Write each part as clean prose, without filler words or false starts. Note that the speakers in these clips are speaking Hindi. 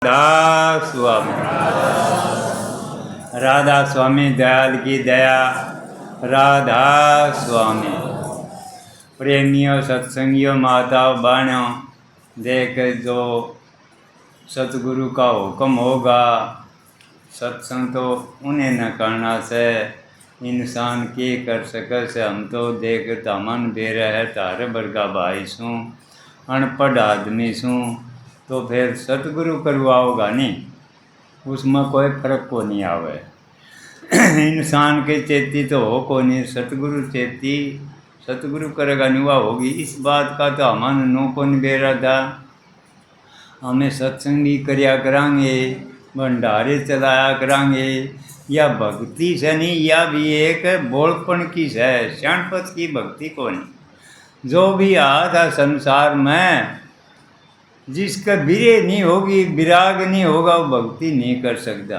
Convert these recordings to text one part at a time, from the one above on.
राधा स्वामी राधा स्वामी दयाल की दया। राधा स्वामी प्रेमियों सत्संगियों माताओं बहनों, देख जो सतगुरु का हुक्म होगा सत्संग तो उन्हें न करना से इंसान के कर सके से। हम तो देख तमन बेर है तारे बरगा भाई सूँ अनपढ़ आदमी सूँ, तो फिर सतगुरु करवाओगा नहीं, उसमें कोई फर्क को नहीं आवे। इंसान के चेती तो हो को नहीं, सतगुरु चेती सतगुरु करेगा निवा होगी। इस बात का तो हमारे नो को नहीं बेरा था। हमें सत्संग भी करया करांगे, भंडारे चलाया करांगे, या भक्ति से नहीं, या भी एक बोलपन की से श्याणपत की भक्ति को नहीं। जो भी आता संसार में जिसका बिरे नहीं होगी, विराग नहीं होगा, वो भक्ति नहीं कर सकता।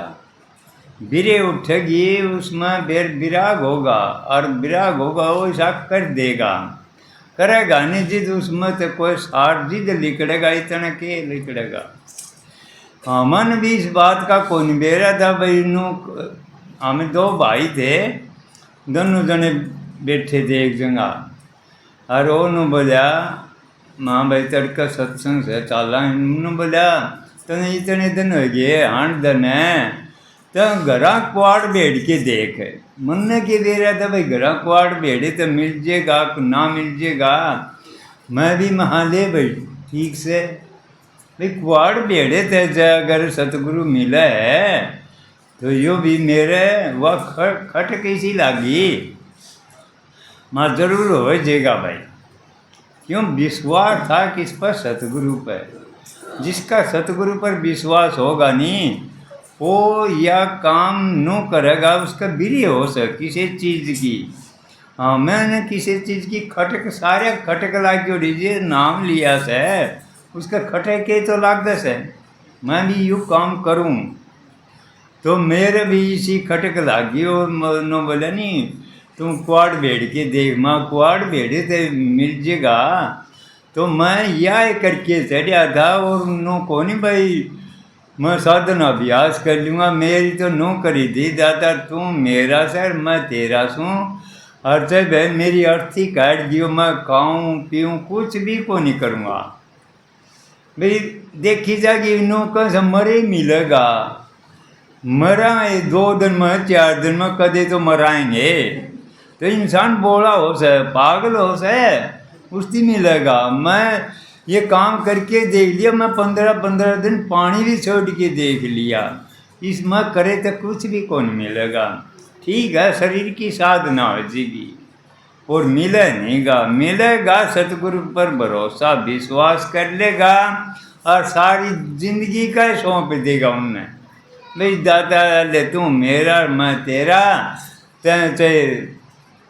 बिरे उठेगी उसमें फिर विराग होगा, और विराग होगा वो ऐसा कर देगा, करेगा नहीं जिद उसमें तो कोई सार जिद लिखड़ेगा, इतना के लिखड़ेगा। हमन भी इस बात का कौन बेरा था भाई। हमें दो भाई थे, दोनों जने बैठे थे एक जगह, और वो बोला माँ भाई तड़का सत्संग से चाला। उन्होंने बोला तने इतने दिन हो गए हाण दिन है, तो घरा कुआड़ बेड़ के देख। मन ने के दे रहा था भाई घरा कुआड़ बेड़े तो मिल जाएगा ना मिल जाएगा। मैं भी महा ले भाई ठीक से भाई कुआड़ बेड़े थे, अगर सतगुरु मिला है तो यो भी मेरे वह खट कैसी लागी, माँ जरूर हो जाएगा भाई। क्यों? विश्वास था किस पर? सतगुरु पर। जिसका सतगुरु पर विश्वास होगा नहीं, वो या काम न करेगा, उसका बिरी हो सक किसी चीज़ की। हाँ, मैंने किसी चीज़ की खटक सारे खटक लाग क्यों दीजिए, नाम लिया से उसका खटक के तो लाग दस है। मैं भी यूँ काम करूँ तो मेरे भी इसी खटक लागी। और नो बोला नहीं तुम कुआड़ बेड़ के देख, माँ कुआड़ बेड़े तो मिल जाएगा। तो मैं यह करके चढ़ा था, और नो को नहीं भाई मैं साधना अभ्यास कर लूँगा। मेरी तो नो करी थी दादा, तू मेरा सर मैं तेरा सूँ, और चाहे भाई मेरी अर्थी काट दियो, मैं खाऊँ पीऊँ कुछ भी को नहीं करूँगा भाई। देखी जाएगी नो का मरे मिलेगा, मरा 2 दिन में 4 दिन में कदे तो मराएंगे। तो इंसान बोला हो से पागल हो से उसकी मिलेगा। मैं ये काम करके देख लिया, मैं 15 दिन पानी भी छोड़ के देख लिया, इसमें करे तो कुछ भी कौन मिलेगा। ठीक है, शरीर की साधना हो जाएगी और मिले नहींगा। मिलेगा सतगुरु पर भरोसा विश्वास कर लेगा, और सारी जिंदगी का सौंप देगा उन्हें भाई दादा ले तू मेरा मैं तेरा, चाहे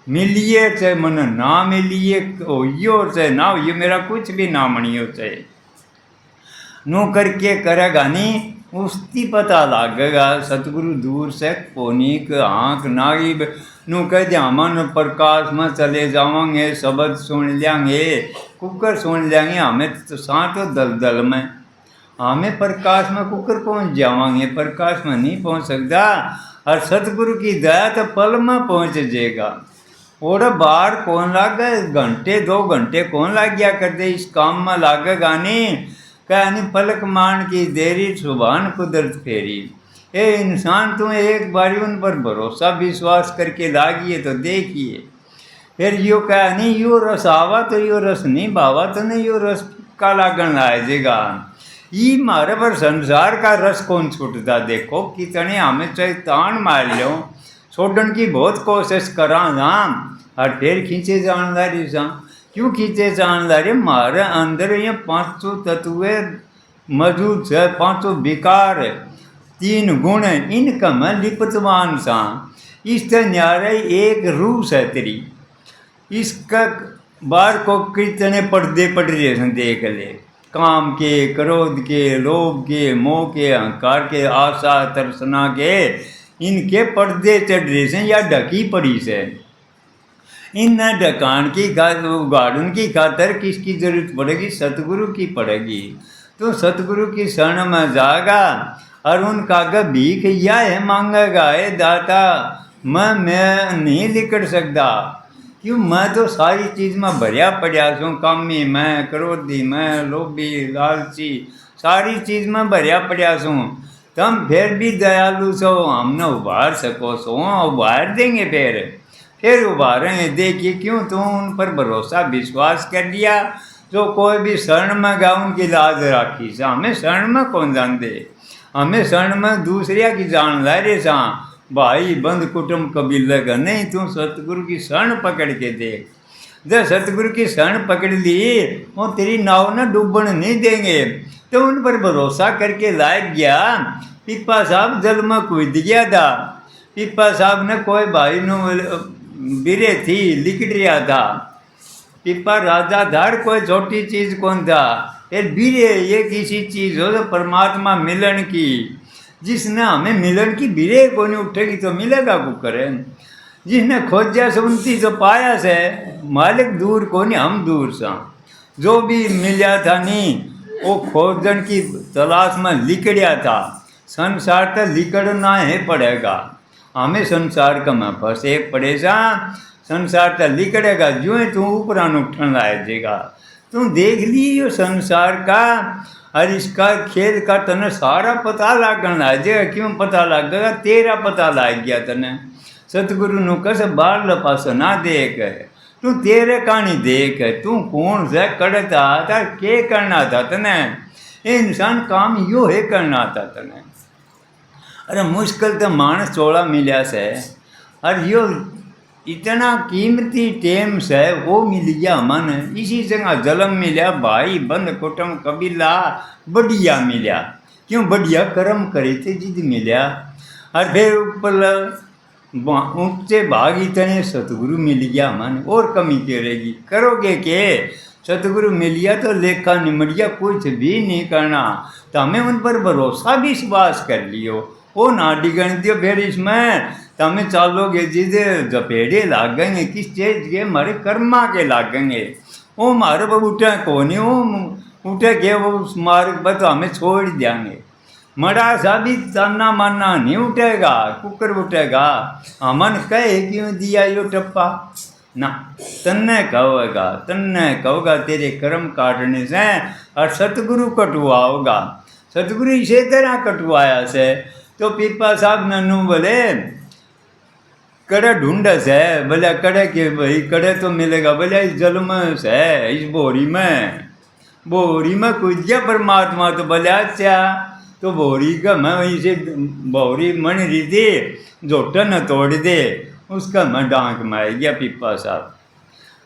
मिलिए चाहे मन ना मिलिए, होइयो चाहे ना होइयो, मेरा कुछ भी ना मनियो चाहे नो करके करेगा नहीं, उसकी पता लगेगा। सतगुरु दूर से कोनिक आँख नागी नू कह दिया मन प्रकाश में चले जावांगे, शब्द सुन लेंगे, कुकर सुन लेंगे, हमें तो साथ हो दलदल में, हमें प्रकाश में कुकर पहुँच जावांगे, प्रकाश में नहीं पहुँच सकता। और सतगुरु की दया तो पल में पहुँच जाएगा। और बाहर कौन लागे, घंटे 2 घंटे कौन लाग गया करते इस काम में लागेगा नहीं। कहानी पलक मान की देरी सुभान कुदरत फेरी। ए इंसान तुम एक बारी उन पर भरोसा विश्वास करके लागिए तो देखिए, फिर यो कहानी यो रस आवा तो यो रस नहीं भावा तो नहीं यो रस का लागन लाएगा। ये मारे पर संसार का रस कौन छूटता। देखो कितने हमें चाहे तान मार लो, छोड़न की बहुत कोशिश करा ना, और फिर खींचे जानदारी सा। क्यों खींचे जानदारी? मारे अंदर ये 500 तत्व मौजूद है, 500 विकार, 3 गुण, इनका मैं लिपतवान सा। इस न्यारे एक रूह है तेरी, इसका बार को कितने पर्दे पड़ रहे हैं देख ले। काम के, क्रोध के, लोभ के, मोह के, अहंकार के, आशा तर्सना के, इनके पर्दे चढ़ रहे हैं या ढकी पड़ी से। इन ढकान की गार्डन की खातर किसकी जरूरत पड़ेगी? सतगुरु की पड़ेगी। तो सतगुरु की शरण में जाएगा और उनका आगे भीख या है मांगेगा, हे दाता मैं नहीं लिकड़ सकता, क्यों मैं तो सारी चीज़ में भरिया पड़िया छूँ, कामी मैं, क्रोधी मैं, लोभी लालची, सारी चीज़ में भरिया पड़िया छूँ। तुम फिर भी दयालु छो, हमने उभार सको सो, उभार देंगे फिर उभारेंगे। देखिए क्यों तुम उन पर भरोसा विश्वास कर लिया, जो कोई भी शरण में गा उनकी लाज राखी सा। हमें शरण में कौन जान दे, हमें शरण में दूसरिया की जान ला रे सा, भाई बंद कुटुंब कबीले का नहीं। तू सतगुरु की शरण पकड़ के देख, जब सतगुरु की शरण पकड़ ली वो तेरी नाव न डूबन नहीं देंगे। तो उन पर भरोसा करके लायक गया। पीपा साहब जल में कूद गया था, पीपा साहब ने कोई भाई नो बिरे थी लिकड़ रहा था। पीपा राजा धार कोई छोटी चीज कौन था, ये बीरे ये किसी चीज हो तो परमात्मा मिलन की, जिसने हमें मिलन की बीरे को नहीं उठेगी तो मिलेगा कुकर है। जिसने खोजा सुनती तो पाया से, मालिक दूर को नहीं हम दूर सा। जो भी मिला था नहीं वो खोजन की तलाश में लिकड़िया था। संसार तो लिकड़ना है पड़ेगा, हमें संसार का में फंसे पड़े सा। संसार तो लिकड़ेगा जो है तू ऊपरा उठन लाएगा। तू देख ली यो संसार का और इसका खेल का तने सारा पता लागन लाएगा। क्यों पता लगेगा, तेरा पता लाग गया तने। सतगुरु नु कस बार लपास ना देख, तू तेरे कहानी देख, तू कौन से करता था, के करना था तने। ये इंसान काम यो है करना था तने। अरे मुश्किल तो मानस चोड़ा मिला से, और यो इतना कीमती टेम से वो मिल गया मन। इसी जगह जन्म मिला, भाई बंद कुटुंब कबीला बढ़िया मिला। क्यों बढ़िया कर्म करे थे जिद मिला। और फिर ऊपर ऊंचे भाग इतने सतगुरु मिल गया मन, और कमी करेगी करोगे के। सतगुरु मिल गया तो लेखा निमड़िया कुछ भी नहीं करना। तो हमें उन पर भरोसा विश्वास कर लियो, वो ना डिगन दियो। फिर इसमें तमें चालोगे जिद जपेड़े लागेंगे किस चीज के, हमारे कर्मा के लागेंगे। वो मारे पर उठे को नहीं, वो उठे के वो उस मार्ग पर तो हमें छोड़ देंगे। मरा सा भी ताना माना नहीं उठेगा, कुकर उठेगा। हमन कहे क्यों दिया यो टप्पा ना, तन्ने कहोगा तेरे कर्म काटने से। और सतगुरु कटुआ होगा, सतगुरु इसे तरह कटवाया से। तो पीपा साहब नन्नू बोले कड़े ढूंढ से, बोले कड़े के भाई कड़े तो मिलेगा, बोले इस जल में से, इस बोरी में कूद गया परमात्मा। तो बोले अच्छा, तो बोरी का मैं वहीं से बोरी मन रही थी, जोटन तोड़ दे, उसका मैं डांक में आ गया पीपा साहब।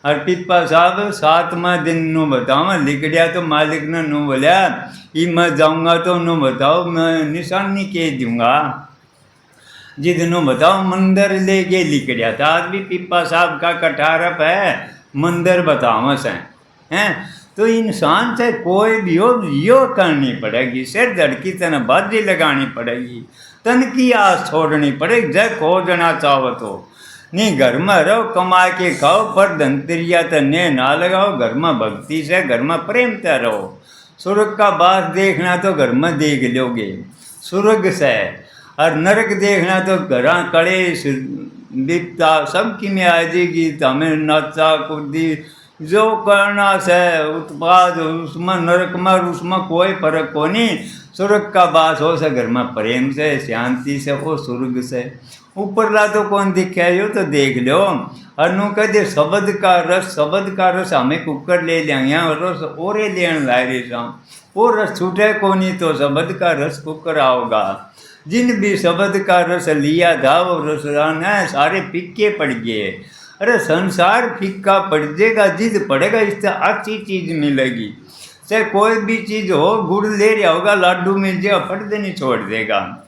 और पीपा साहब 7वां दिन नु बताओ लिकड़िया। तो मालिक ने नु बोलिया ये मैं जाऊँगा तो नु बताओ मैं निशानी के दूँगा, जिद नु बताओ मंदिर ले के लिकड़िया था। आज भी पीपा साहब का कटारप है, मंदिर बताओ से हैं। तो इंसान से कोई भी हो यो करनी पड़ेगी, सिर धड़की तन बाजी लगानी पड़ेगी, तन की आस छोड़नी पड़ेगी। जब खोजना चाहो तो नहीं, घर में रहो कमा के खाओ, पर धनतरिया तने ना लगाओ। घर में भक्ति से, घर में प्रेम से रहो। स्वर्ग का बास देखना तो घर में देख लोगे स्वर्ग से, और नरक देखना तो घर कड़े दिखता सबकी में आ जाएगी। तो हमें नाचा कूदी जो करना से उत्पाद उसमें नरक में, उसमें कोई फर्क को नहीं। स्वर्ग का बास हो से घर में प्रेम से शांति से, वो स्वर्ग से ऊपर ला तो कौन दिखे यो तो देख लो। और नु कहते शब्द का रस हमें कुकर ले लेंगे, रस ओरे लेन ला रही वो रस छूटे को नहीं, तो शब्द का रस कुकर आओगा। जिन भी शब्द का रस लिया था वो रसरान है सारे फिक्के पड़ गए। अरे संसार फिक्का पड़ जाएगा, जिद पड़ेगा इससे अच्छी चीज़ मिलेगी। चाहे कोई भी चीज़ हो, गुड़ ले रहा होगा, लाडू मिल जाएगा, फट देनी छोड़ देगा।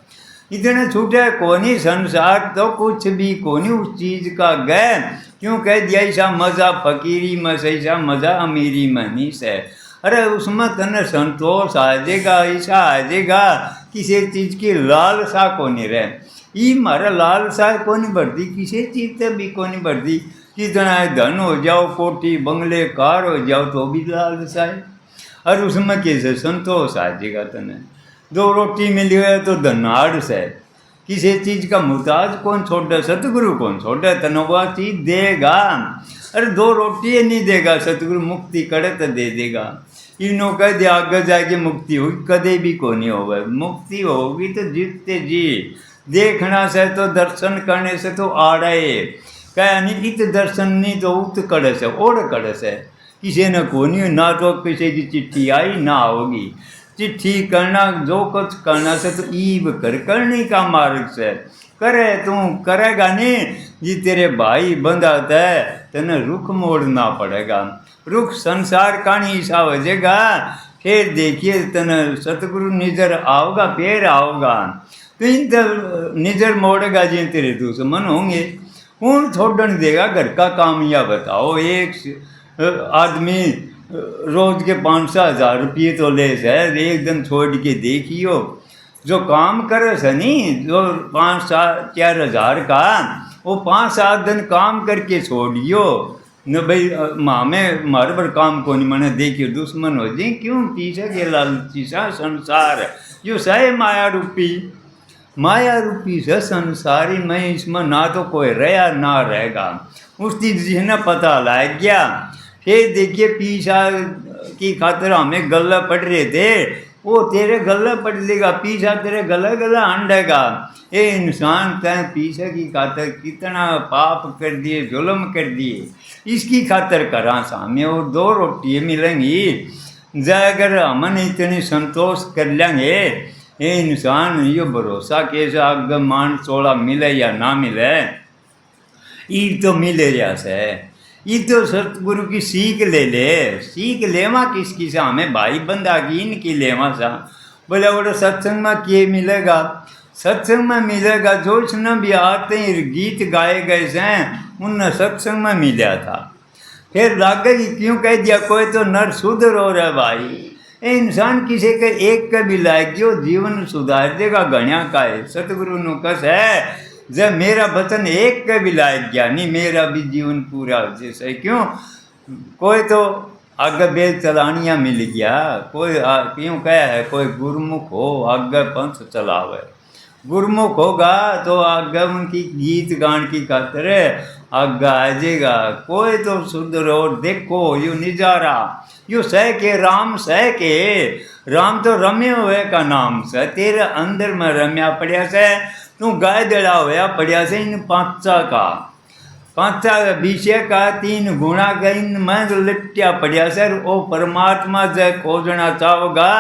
इतने छूटे कोनी संसार तो कुछ भी कोनी उस चीज़ का गए। क्यों कह दिया ऐसा मज़ा फकीरी में से, ऐसा मज़ा अमीरी में नहीं से। अरे उसमें तने संतोष आ जाएगा, ऐसा आ जाएगा किसी चीज़ की लालसा को नहीं रहे। ये मारा लालसा को नहीं बढ़ती, किसी चीज़ से भी को नहीं बढ़ती। कितना धन हो जाओ, कोठी बंगले कार हो जाओ, तो भी लालसा है। और उसमें कैसे संतोष आ जाएगा तने। 2 रोटी मिली है तो धनाड़ से, किसी चीज़ का मुहताज कौन छोड़ा, सतगुरु कौन छोड़ा, तने वह चीज़ देगा। अरे 2 रोटी नहीं देगा सतगुरु, मुक्ति करे तो दे देगा। इन्हों कह दिया आगे जाके मुक्ति होगी, कदे भी को नहीं होगा। मुक्ति होगी तो जीतते जी, देखना से तो दर्शन करने से तो आड़े कह नहीं, इत दर्शन नहीं तो उत कड़स है, ओढ़ कड़स है। किसी ने को नहीं, ना तो किसी की चिट्ठी आई ना होगी। चिट्ठी करना जो कुछ करना से तो ईब करने का मार्ग से करे, तू करेगा नहीं जी तेरे भाई बंधाता है, तेने रुख मोड़ना पड़ेगा। रुख संसार का नहीं हिसाब हो जाएगा, फिर देखिए तेने सतगुरु निजर आओगा, फिर आओगा तो इन निजर मोड़ेगा जी तेरे दुश्मन होंगे, कौन छोड़न देगा घर का काम। या बताओ, एक आदमी रोज के 500,000 रुपये तो ले से, एक दिन छोड़ के देखियो जो काम करे से नहीं, जो 5-4 हज़ार का वो 5-7 दिन काम करके छोड़ियो न भाई, में मारे पर काम को नहीं मने देखियो दुश्मन हो जाए। क्यों पीछे के लालची सा संसार जो सही माया रूपी से संसारी में, इसमें ना तो कोई रहा ना रहेगा। उसकी जिन्हें पता लग गया, फिर देखिए पीछा की खातिर हमें गला पड़ रहे थे, वो तेरे गला पड़ लेगा, पीछा तेरे गला हंडेगा। ये इंसान तय पीछे की खातिर कितना पाप कर दिए, जुल्म कर दिए, इसकी खातिर करा सामने वो 2 रोटियाँ मिलेंगी। अगर हमने इतनी संतोष कर लेंगे, ये इंसान ये भरोसा कैसे आग मान 16 मिले या ना मिले, ये तो मिले जैसे। ये तो सतगुरु की सीख ले लेवा किसकी सा, हमें भाई बंदा की इनकी लेवा सा। बोले बोले सत्संग में क्या मिलेगा, सत्संग में मिलेगा जो इसने भी आते ही गीत गाए गए से उनने सत्संग में मिला था। फिर लागे क्यों कह दिया कोई तो नर सुधर हो रहा भाई, इंसान किसी के एक का भी लायक जो जीवन सुधार देगा गण्या का है। सतगुरु नु कस है जब मेरा वचन एक का भी लायक गया नहीं, मेरा भी जीवन पूरा हो जैसे। क्यों कोई तो आगे बेल चलानिया मिल गया, कोई क्यों कहा है कोई गुरुमुख हो आगे पंथ चलावे, गुरुमुख होगा तो आगे उनकी गीत गान की खातिर आगे आ जाएगा। कोई तो सुधरो देखो यू निजारा, यू सह के राम सह के, राम तो रम्य हुए का नाम से, तेरे अंदर में रम्या पड़िया से, तू गाय दड़ा होया पड़िया से इन 5 विषय का 3 गुणा का इन में लिट्टिया पड़िया से। ओ परमात्मा जय खोजना चाहोगा,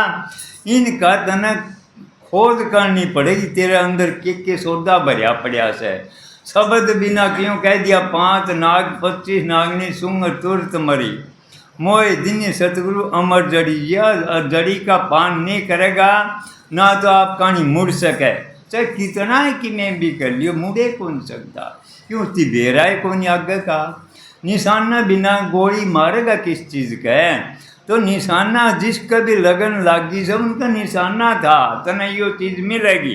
इनका तने खोज करनी पड़ेगी, तेरे अंदर के सौदा भरिया पड़िया से। शब्द बिना क्यों कह दिया 5 नाग 25 नागनी सुंग तुरत मरी, मोए दिन सतगुरु अमर जड़ी, यह जड़ी का पान नहीं करेगा ना तो आप कहानी मुड़ सके, चाहे कितना है कि मैं भी कर लियो मुड़े कौन सकता। क्यों तिबेरा है कौन आगे का, निशाना बिना गोली मारेगा किस चीज़ का है। तो निशाना जिसका भी लगन लागी सब उनका निशाना था, तना यो चीज़ मिलेगी।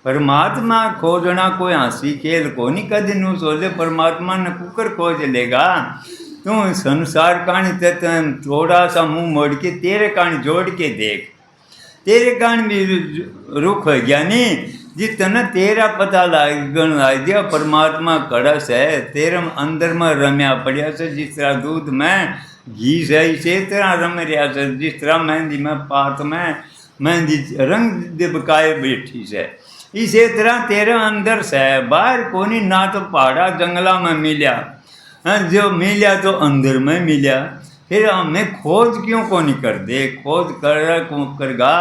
परमात्मा खोजना कोई हंसी खेल को नहीं, कद नू सोचे परमात्मा ने कुकर खोज लेगा। तू संसार कहानी तन थोड़ा सा मुंह मोड़ के तेरे कहानी जोड़ के देख, तेरे कहानी भी रुख हो गया नहीं, जितना तेरा पता लगन लग गया परमात्मा कड़स है, तेरे अंदर में रम्या पड़िया से। जिस तरह दूध में घी से इसे तरह रम रहा से, जिस तरह मेहंदी में पात में मेहंदी रंग दिबकाए बैठी से, इसी तरह तेरे अंदर से बाहर कोनी ना तो पहाड़ा जंगला में मिला, जो मिला तो अंदर में मिला। फिर हमें खोज क्यों को नहीं कर दे, खोज करगा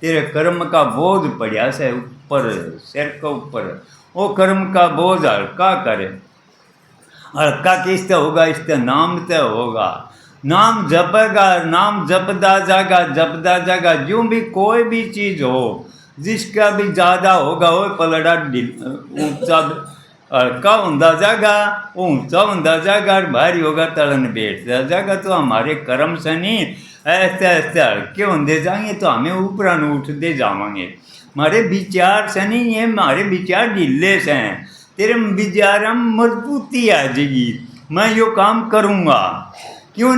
तेरे कर्म का बोझ पड़ा से ऊपर सिर के ऊपर, वो कर्म का बोझ हल्का करे। हल्का किससे होगा, इससे नाम से होगा, नाम जपेगा, नाम जपदा जागा। जो भी कोई भी चीज़ हो जिसका भी ज़्यादा होगा वो पलड़ा ऊंचा हल्का होता जाएगा, वो ऊंचा होता जाएगा, और भारी होगा तलन बैठता जाएगा। तो हमारे कर्म से नहीं ऐसे ऐसे हल्के होते जाएंगे तो हमें ऊपर उठते जाएंगे। हमारे विचार से नहीं है, हमारे विचार ढीले से हैं, तेरे विचार हम मजबूती आ जाएगी, मैं यो काम करूँगा। क्यों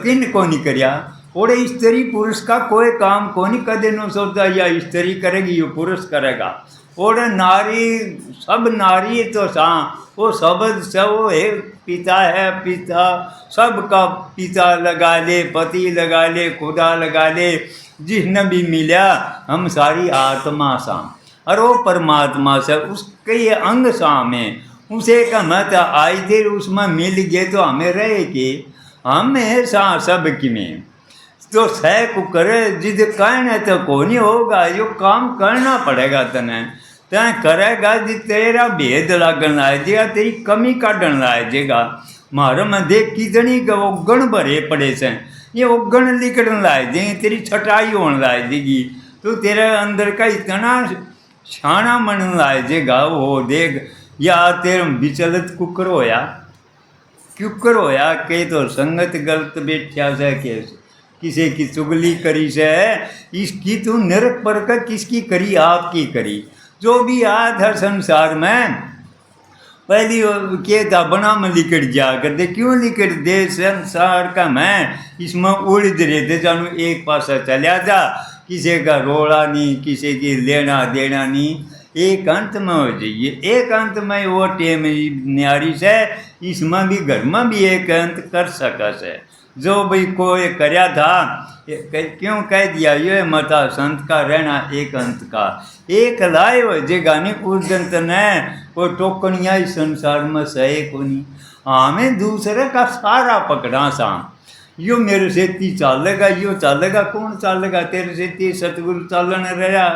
किन को नहीं करिया, और स्त्री पुरुष का कोई काम को नहीं कदे न सोचता या स्त्री करेगी ये पुरुष करेगा। और नारी सब नारी तो सा वो शब्द से वो एक पिता है, पिता सबका पिता लगा ले, पति लगा ले, खुदा लगा ले, जिसने भी मिला हम सारी आत्मा सा और वो परमात्मा से उसके ये अंग सा में उसे का मत आई देर उसमें मिल गए तो हमें रहे कि हमें सा सब की में तो सह को करे जिद कहने तो को नहीं होगा, यो काम करना पड़ेगा तने तय करेगा जी तेरा भेद लागन लाएगा, तेरी कमी काटन लाएगा। मारो में देख कितनी का उगण भरे पड़े से ये उगण लिकड़न लाए देंगे, तेरी छटाई होने लाए देगी, तो तेरे अंदर का इतना छाना मन लाए देगा। वो देख या तेरे विचलित कुकर होया क्यूकर होया के तो संगत गलत बैठा से के किसी की चुगली करी से इसकी तू नरक पर कर किसकी करी आपकी करी। जो भी आया था संसार में पहली के था बना में लिकट जा कर दे, क्यों लिकट दे संसार का मैं इसमें उलझ रहे थे जानू एक पासा चला जा, किसी का रोड़ा नहीं, किसी की लेना देना नहीं, एक अंत में हो जाइए। एक अंत में वो टेम न्यारी से इसमें भी घर में भी एक अंत कर सका से। जो भाई कोई करया था क्यों कह दिया ये मता संत का रहना एक अंत का एक लाए हो जे गाने उस दंत ने कोई टोकनिया इस संसार में सहे को नहीं, हमें दूसरे का सारा पकड़ा सा यो मेरे से ती चालेगा, यो चालेगा, कौन चालेगा तेरे से ती सतगुरु चालन रहा,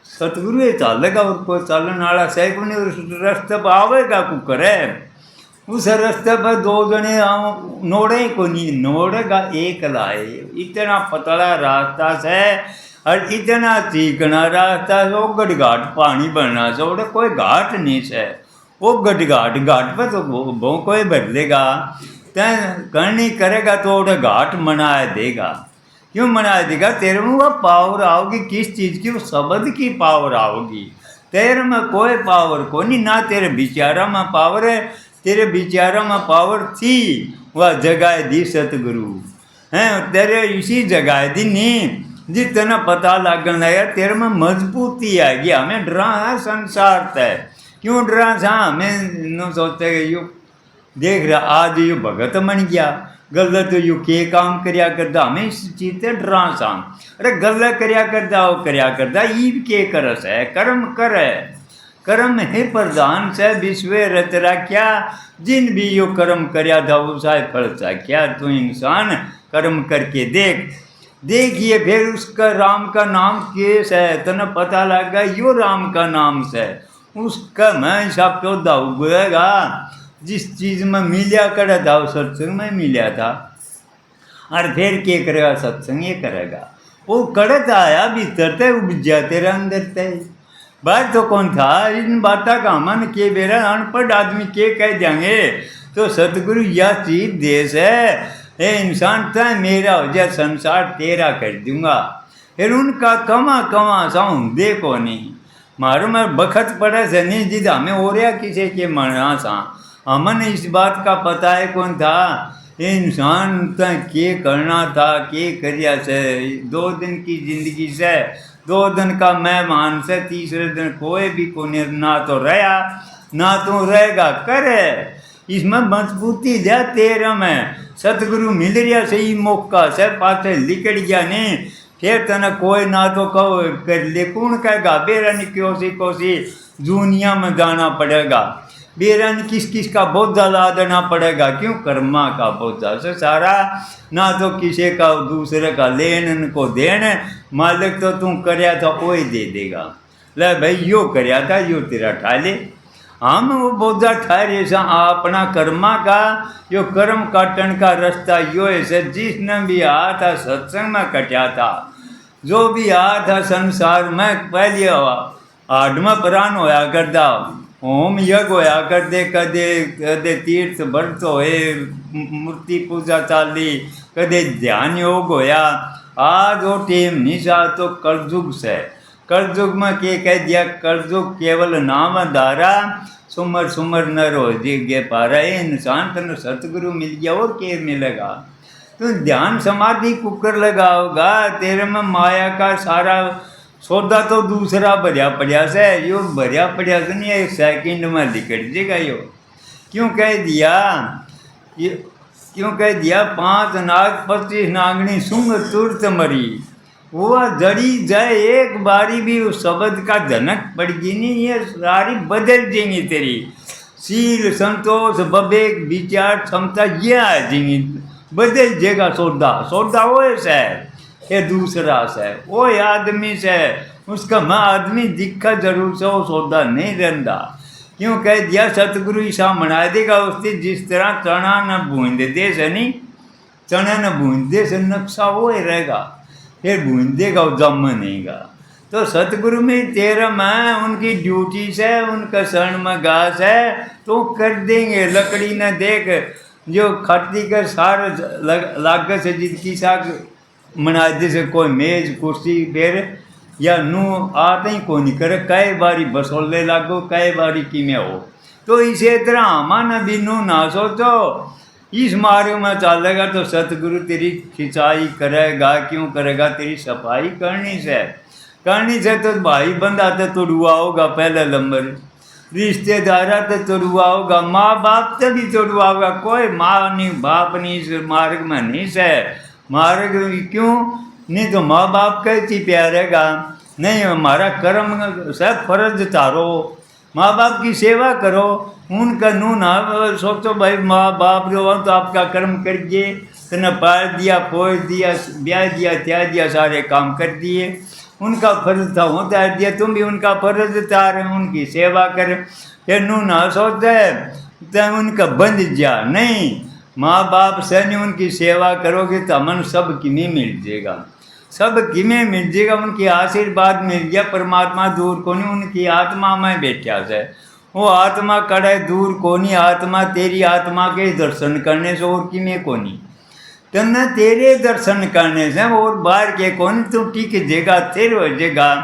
सतगुरु ये चालेगा और कोई चालन वाला सही को नहीं। रास्ते पर आवेगा को करे उस रास्ते पर दो जने नोड़े को नहीं, नोड़ेगा एक लाए। इतना पतला रास्ता से और इतना चिकना रास्ता से वो गढ़घाट पानी बनना से और कोई घाट नहीं से वो गढ़घाट घाट पर तो वो कोई बदलेगा तय करनी करेगा तो वो घाट मना देगा। क्यों मना देगा? तेरे में वह पावर आओगी किस चीज़ की? वो शब्द की पावर आओगी। तेरे में कोई पावर को नहीं, ना तेरे विचारों में पावर है, तेरे विचारों में पावर थी वह जगह दी सतगुरु हैं, तेरे इसी जगह दी नहीं जितना पता लगन लगा तेरे में मजबूती आएगी। हमें डरा है संसार तय, क्यों डरा था? हमें न सोचते यू देख रहा आज यू भगत बन गया, गलत यू के काम करया करता, हमें इस चीज से डरा सा। अरे गलत करया करता वो करया करता ईब के करस है, कर्म करे, कर्म है प्रधान से विश्व रच रख्या, जिन भी यो कर्म करया था वो साय फल सा क्या। तू इंसान कर्म करके देख, देखिए फिर उसका राम का नाम केस है, तने पता लगा यो राम का नाम से उसका मैं सब तो दौड़ेगा। जिस चीज़ में मिला करा था वो सत्संग में मिला था, और फिर क्या करेगा? सत्संग ये करेगा। वो कड़त आया भीतर ते उपजा तेरा अंदर ते बात तो कौन था? इन बातों का मन के बेरा अनपढ़ आदमी के कह देंगे तो सतगुरु यह चीज देश है, ए इंसान था मेरा हो जाए संसार तेरा कर दूंगा। फिर उनका कमा कमा साऊं देखो नहीं मारो मैं बखत पड़े से नहीं जिद हमें हो रहा किसी के मना सा। अमन इस बात का पता है कौन था? इंसान था के करना था के करिया से 2 दिन की जिंदगी से 2 दिन का मेहमान से तीसरे दिन कोई भी को ना तो रहा ना तो रहेगा करे। इसमें मजबूती दे तेरा में सतगुरु मिल रहा सही मौका से पासे लिकड़ गया नहीं, फिर तना कोई ना तो कहो कर ले कौन कहेगा? बेरन क्यों कोसी दुनिया में जाना पड़ेगा, बेरन किस किस का बोझा ला देना पड़ेगा। क्यों? कर्मा का बोझा से सारा, ना तो किसी का दूसरे का लेन को देने, मालिक तो तू करया था वही दे देगा। ले भाई यो करया था यो तेरा ठा ले, हम वो बोझा ठहरे सा अपना कर्मा का। यो कर्म काटन का रास्ता यो ऐसे जिसने भी आया था सत्संग में कटा था, जो भी आया था संसार में पहले आठवां प्राण होया करता, होम यज्ञ होया कर दे, कदे कदे तीर्थ व्रत होए, मूर्ति पूजा चाली, कदे ध्यान योग होया। आज वो टेम निशा तो कलयुग से, कलयुग में के कह दिया? कलयुग केवल नाम धारा, सुमर सुमर नर हो जी गे पारा। इंसान तन सतगुरु मिल गया और के मिलेगा? तो ध्यान समाधि कुकर लगाओगा, तेरे में माया का सारा सौदा तो दूसरा भरिया पड़िया से, यो भरिया पड़िया से नहीं, एक सेकंड में लिकट जाएगा यो। क्यों कह दिया, क्यों कह दिया 5 नाग 25 नागनी सुंग तुरत मरी। वो जड़ी जाए एक बारी भी उस शब्द का धनक पड़गी नहीं, ये सारी बदल जाएंगी तेरी। शील संतोष विवेक विचार क्षमता ये आ जाएंगी, बदल जाएगा सौदा। सौदा वो है, ये दूसरा से वो आदमी से, उसका मैं आदमी दिखा जरूर से, वो सौदा नहीं रहता। क्यों कह दिया सतगुरु ईसा बना देगा उससे, जिस तरह चना न बूंद दे से नहीं, चना न बूंद दे से नक्शा वो ही रहेगा, फिर बूंद देगा वो जम नहींगा। तो सतगुरु में तेरा मैं उनकी ड्यूटी से, उनका शरण में घास है तो कर देंगे। लकड़ी न देख जो खट्टी कर सार लागत से जितकी साग मना दे से, कोई मेज कुर्सी फिर या नू आते ही कोई नहीं करे, कई बारी बसोले लागो, कई बारी किमें हो। तो इसे तरह हमारा भी नू ना सोचो, इस मार्ग में चलेगा तो सतगुरु तेरी खिंचाई करेगा। क्यों करेगा, तेरी सफाई करनी से तो भाई बंदा तो तोड़ुआ होगा पहले नंबर, रिश्तेदार तो तोड़ुआ होगा, माँ बाप से भी तोड़ुआ होगा। कोई माँ नहीं बाप नहीं इस मार्ग में नहीं से, मार्ग क्यों नहीं तो माँ बाप कैसी प्यारेगा नहीं। हमारा कर्म सब फर्ज तारो, माँ बाप की सेवा करो, उनका नू ना सोचो भाई माँ बाप जो तो आपका कर्म कर दिए, तने पाल दिया, पोस दिया, ब्याह दिया, त्याग दिया, सारे काम कर दिए, उनका फर्ज था वो त्याग दिया, तुम भी उनका फर्ज तार उनकी सेवा कर। फिर नू ना सोचे तो उनका बंद जा नहीं, माँ बाप से नहीं उनकी सेवा करोगे तो अमन सब किमें मिल जाएगा, सब किमें मिल जाएगा। उनकी आशीर्वाद मिल गया, परमात्मा दूर को नहीं, उनकी आत्मा में बैठा से, वो आत्मा कड़े दूर को नहीं। आत्मा तेरी आत्मा के दर्शन करने से और किमें को नहीं, तन्ने तेरे दर्शन करने से और बाहर के कौन तू टिक जाएगा, थिर हो जाएगा।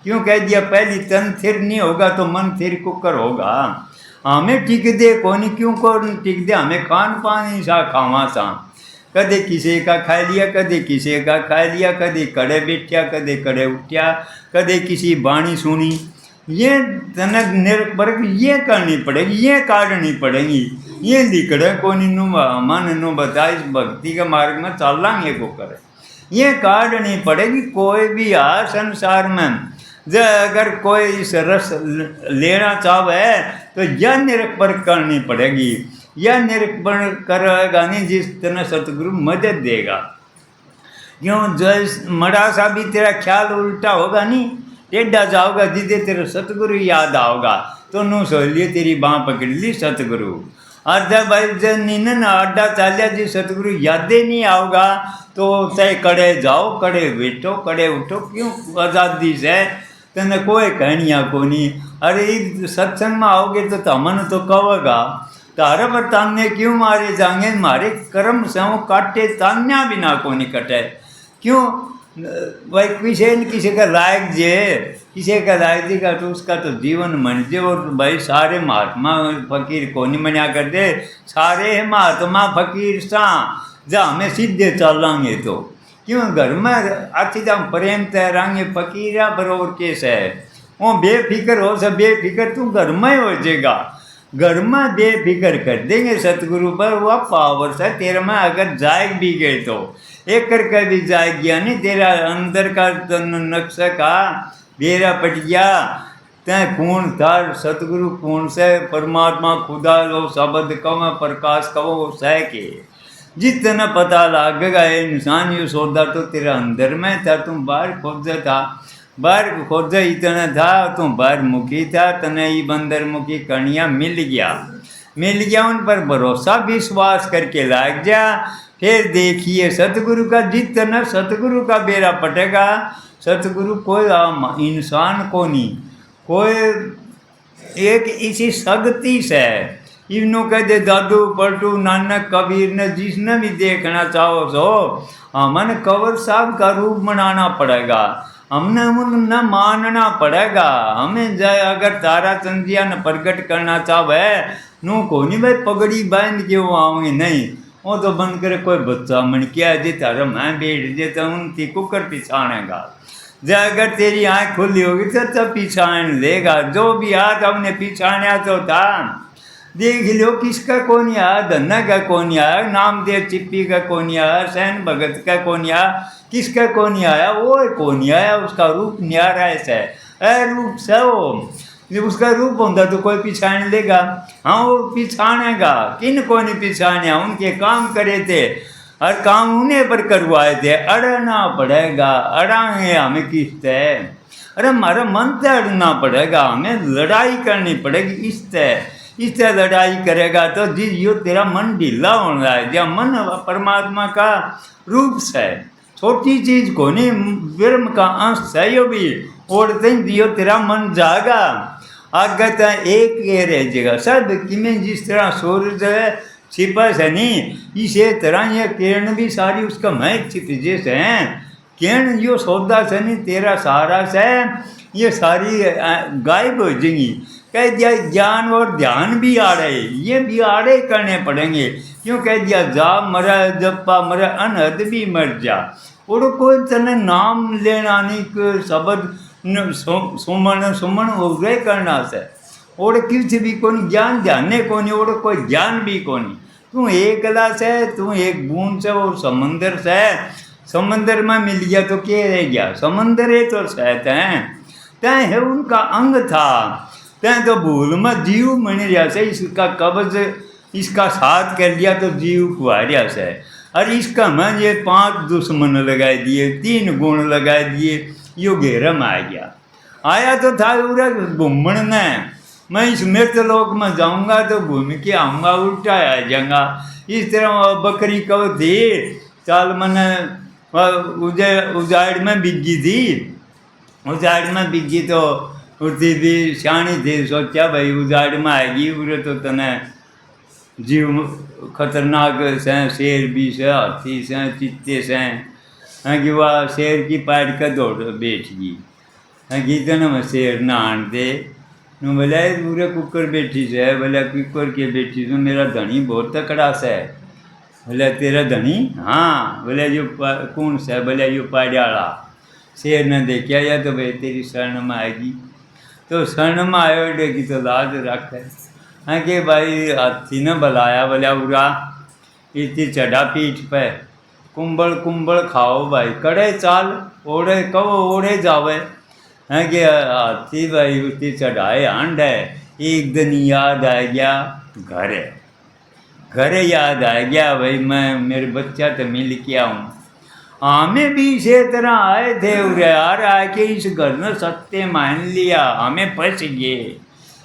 क्यों कह दिया पहली तन थिर नहीं होगा तो मन थिर कुकर होगा। हमें टिक दे कौन, क्यों कौन टिक दे, हमें खान पान ही सा खावा सा, कदे किसी का खा लिया, कदे किसी का खा लिया, कदे कड़े बैठा, कदे कड़े उठा, कदे किसी बाणी सुनी। ये तनक निर्भर ये करनी पड़ेगी, ये काटनी पड़ेगी, ये लिखड़े को मन नु बता इस भक्ति के मार्ग में चलेंगे को करे, ये काटनी पड़ेगी। कोई भी आ संसार में अगर कोई इस रस लेना चाहे तो यह निरक्षण करनी पड़ेगी, यह निरक्षण करेगा नहीं जिस तरह सतगुरु मदद देगा। क्यों जो मरा सा भी तेरा ख्याल उल्टा होगा नहीं, टेढ़ा जाओगा, जिदे तेरा सतगुरु याद आओगा तो नू सोच लिए तेरी बाँ पकड़ ली सतगुरु। आधा भाई जब नीन आड्डा चालिया जी सतगुरु यादे नहीं आओगा तो चाहे कड़े जाओ, कड़े बैठो, कड़े उठो, क्यों आज़ादी से तने कोई कहनिया को नहीं। अरे सत्संग में आओगे तो तमन तो कहोगा तारा पर तान्ने क्यों मारे जाएंगे, मारे कर्म से वो काटे तान्या बिना को नहीं कटे। क्यों भाई किसी का लायक जे, किसी का लायक जी का तो उसका तो जीवन मन जे। और भाई सारे महात्मा फकीर को नहीं मना कर दे, सारे महात्मा फकीर सा जा हमें सीधे चलेंगे तो क्यों घर में अच्छी जम प्रेम तैरांगे फकीरा बरोबर केस है। वो बेफिक्र हो सब बेफिक्र तू घर में हो जाएगा, घर में बेफिक्र कर देंगे सतगुरु पर वह पावर से तेरे में अगर जाए भी गए तो एक करके भी जाए गया नहीं, तेरा अंदर का नक्शा का बेरा पट गया। तय पूर्ण था सतगुरु पूर्ण से परमात्मा खुदा लो शब्द कहो प्रकाश कहो सह के जितना पता लगेगा इंसान ये सौदा तो तेरा अंदर में था, तुम बाहर खोज था, बाहर खोज इतना था तुम बाहर मुखी था, तने ही बंदर मुखी कणिया मिल गया उन पर भरोसा विश्वास करके लाग जा। फिर देखिए सतगुरु का जितना सतगुरु का बेरा पटेगा, सतगुरु कोई इंसान को नहीं, कोई एक इसी शक्ति से इन्हों कह दे दादू पलटू नानक कबीर ने जिसने भी देखना चाहो सो हमने कंवर साहब का रूप बनाना पड़ेगा, हमने उन्हें मानना पड़ेगा। हमें जाए अगर तारा चंदिया ने प्रकट करना चाहे नू को नहीं भाई पगड़ी बांध के वो आओगे नहीं, वो तो बंद करे कोई बच्चा मन क्या जे तारा मैं बैठ जे तो उनकी कुकर पिछाड़ेगा। जब अगर तेरी आँख खुली होगी तो पिछाड़ लेगा। जो भी हाथ हमने पिछाड़ा तो था, देख लो किसका कौन आया, धन्ना का कौन आया, नामदेव चिप्पी का कौन आया, सैन भगत का कौन आया, किसका कौन आया, वो कौन आया। उसका रूप न्यारा है, रूप से वो उसका रूप होता तो कोई पिछाड़ लेगा। हाँ वो पिछाड़ेगा, किन को नहीं पिछाड़िया, उनके काम करे थे और काम उन्हें पर करवाए थे। अड़ना पड़ेगा, अड़ाएंगे हमें किस्त है, अरे हमारा मन से अड़ना पड़ेगा, हमें लड़ाई करनी पड़ेगी। इससे लड़ाई करेगा तो जी यो तेरा मन ढीला होना है। जब मन परमात्मा का रूप है, छोटी चीज को नहीं, ब्रह्म का अंश है यो भी, और दियो तेरा मन जागा आगे तो एक ये रह जाएगा सब कि में। जिस तरह सूरज छिपा है नहीं, इसी तरह ये किरण भी सारी उसका महक छिप जैसे हैं। किरण जो सौदा से नहीं तेरा सहारा से ये सारी गायब हो जाएंगी। कह दिया ज्ञान और ध्यान भी आड़े, ये भी आड़े करने पड़ेंगे। क्यों कह दिया जा मरा जप्पा मरा अनहद भी मर जा। और कोई तने नाम लेना नहीं, शब्द सुमन सुमन हो गए करना से, और किस भी कौन ज्ञान ध्यान को नहीं, और कोई ज्ञान भी को नहीं। तू एक गिलास है, तू एक बूंद से, वो समंदर से, समंदर में मिल गया तो क्या रह गया, समंदर है तो सहत है। तय है उनका अंग था, तय तो भूल में जीव मन रहा से, इसका कब्ज इसका साथ कर लिया तो जीव कुआरिया से। और इसका मन ये 5 दुश्मन लगा दिए, 3 गुण लगा दिए, यो घेरा में आ गया। आया तो था पूरा घूमन ने, मैं इस मृत लोक में जाऊंगा तो घूम के आऊँगा, उल्टा आ जाऊंगा। इस तरह बकरी कब थी, चाल मैंने उजाड़ में बिगी थी, उजाड़ में बिगी तो उठती थी सियाणी थी, सोचा भाई उजाड़ में आएगी पूरे तो तने जीव खतरनाक से, शेर भी से, हाथी से, चित्ते से हैं कि वह शेर की पैर का दौड़ बैठ गई हैं कि इतना में शेर ना आन दे न बोला पूरे कुकर बैठी से, बोला कुकर के बैठी तो मेरा धनी बहुत तकड़ा से है। बोला तेरा धनी, हाँ। बोला जो कौन सा, बोला यो पाड़ियाला। शेर ने देखा या तो भाई तेरी शरण में आएगी, तो शरण में आयो डेगी तो लाज रख है कि भाई हाथी ने बुलाया, बोला उड़ा इतनी चढ़ा पीठ पे, कुंबल कुंबल खाओ भाई, कड़े चाल ओढ़े कहो ओढ़े जावे हैं कि हाथी भाई उसकी चढ़ाए आंड है। एक दिन याद आ गया घर याद आ गया भाई, मैं मेरे बच्चा तो मिल के आऊँ। हमें भी इसी तरह आए थे उरे, आ रहा कि इस घर में सत्य मान लिया, हमें फंस गए,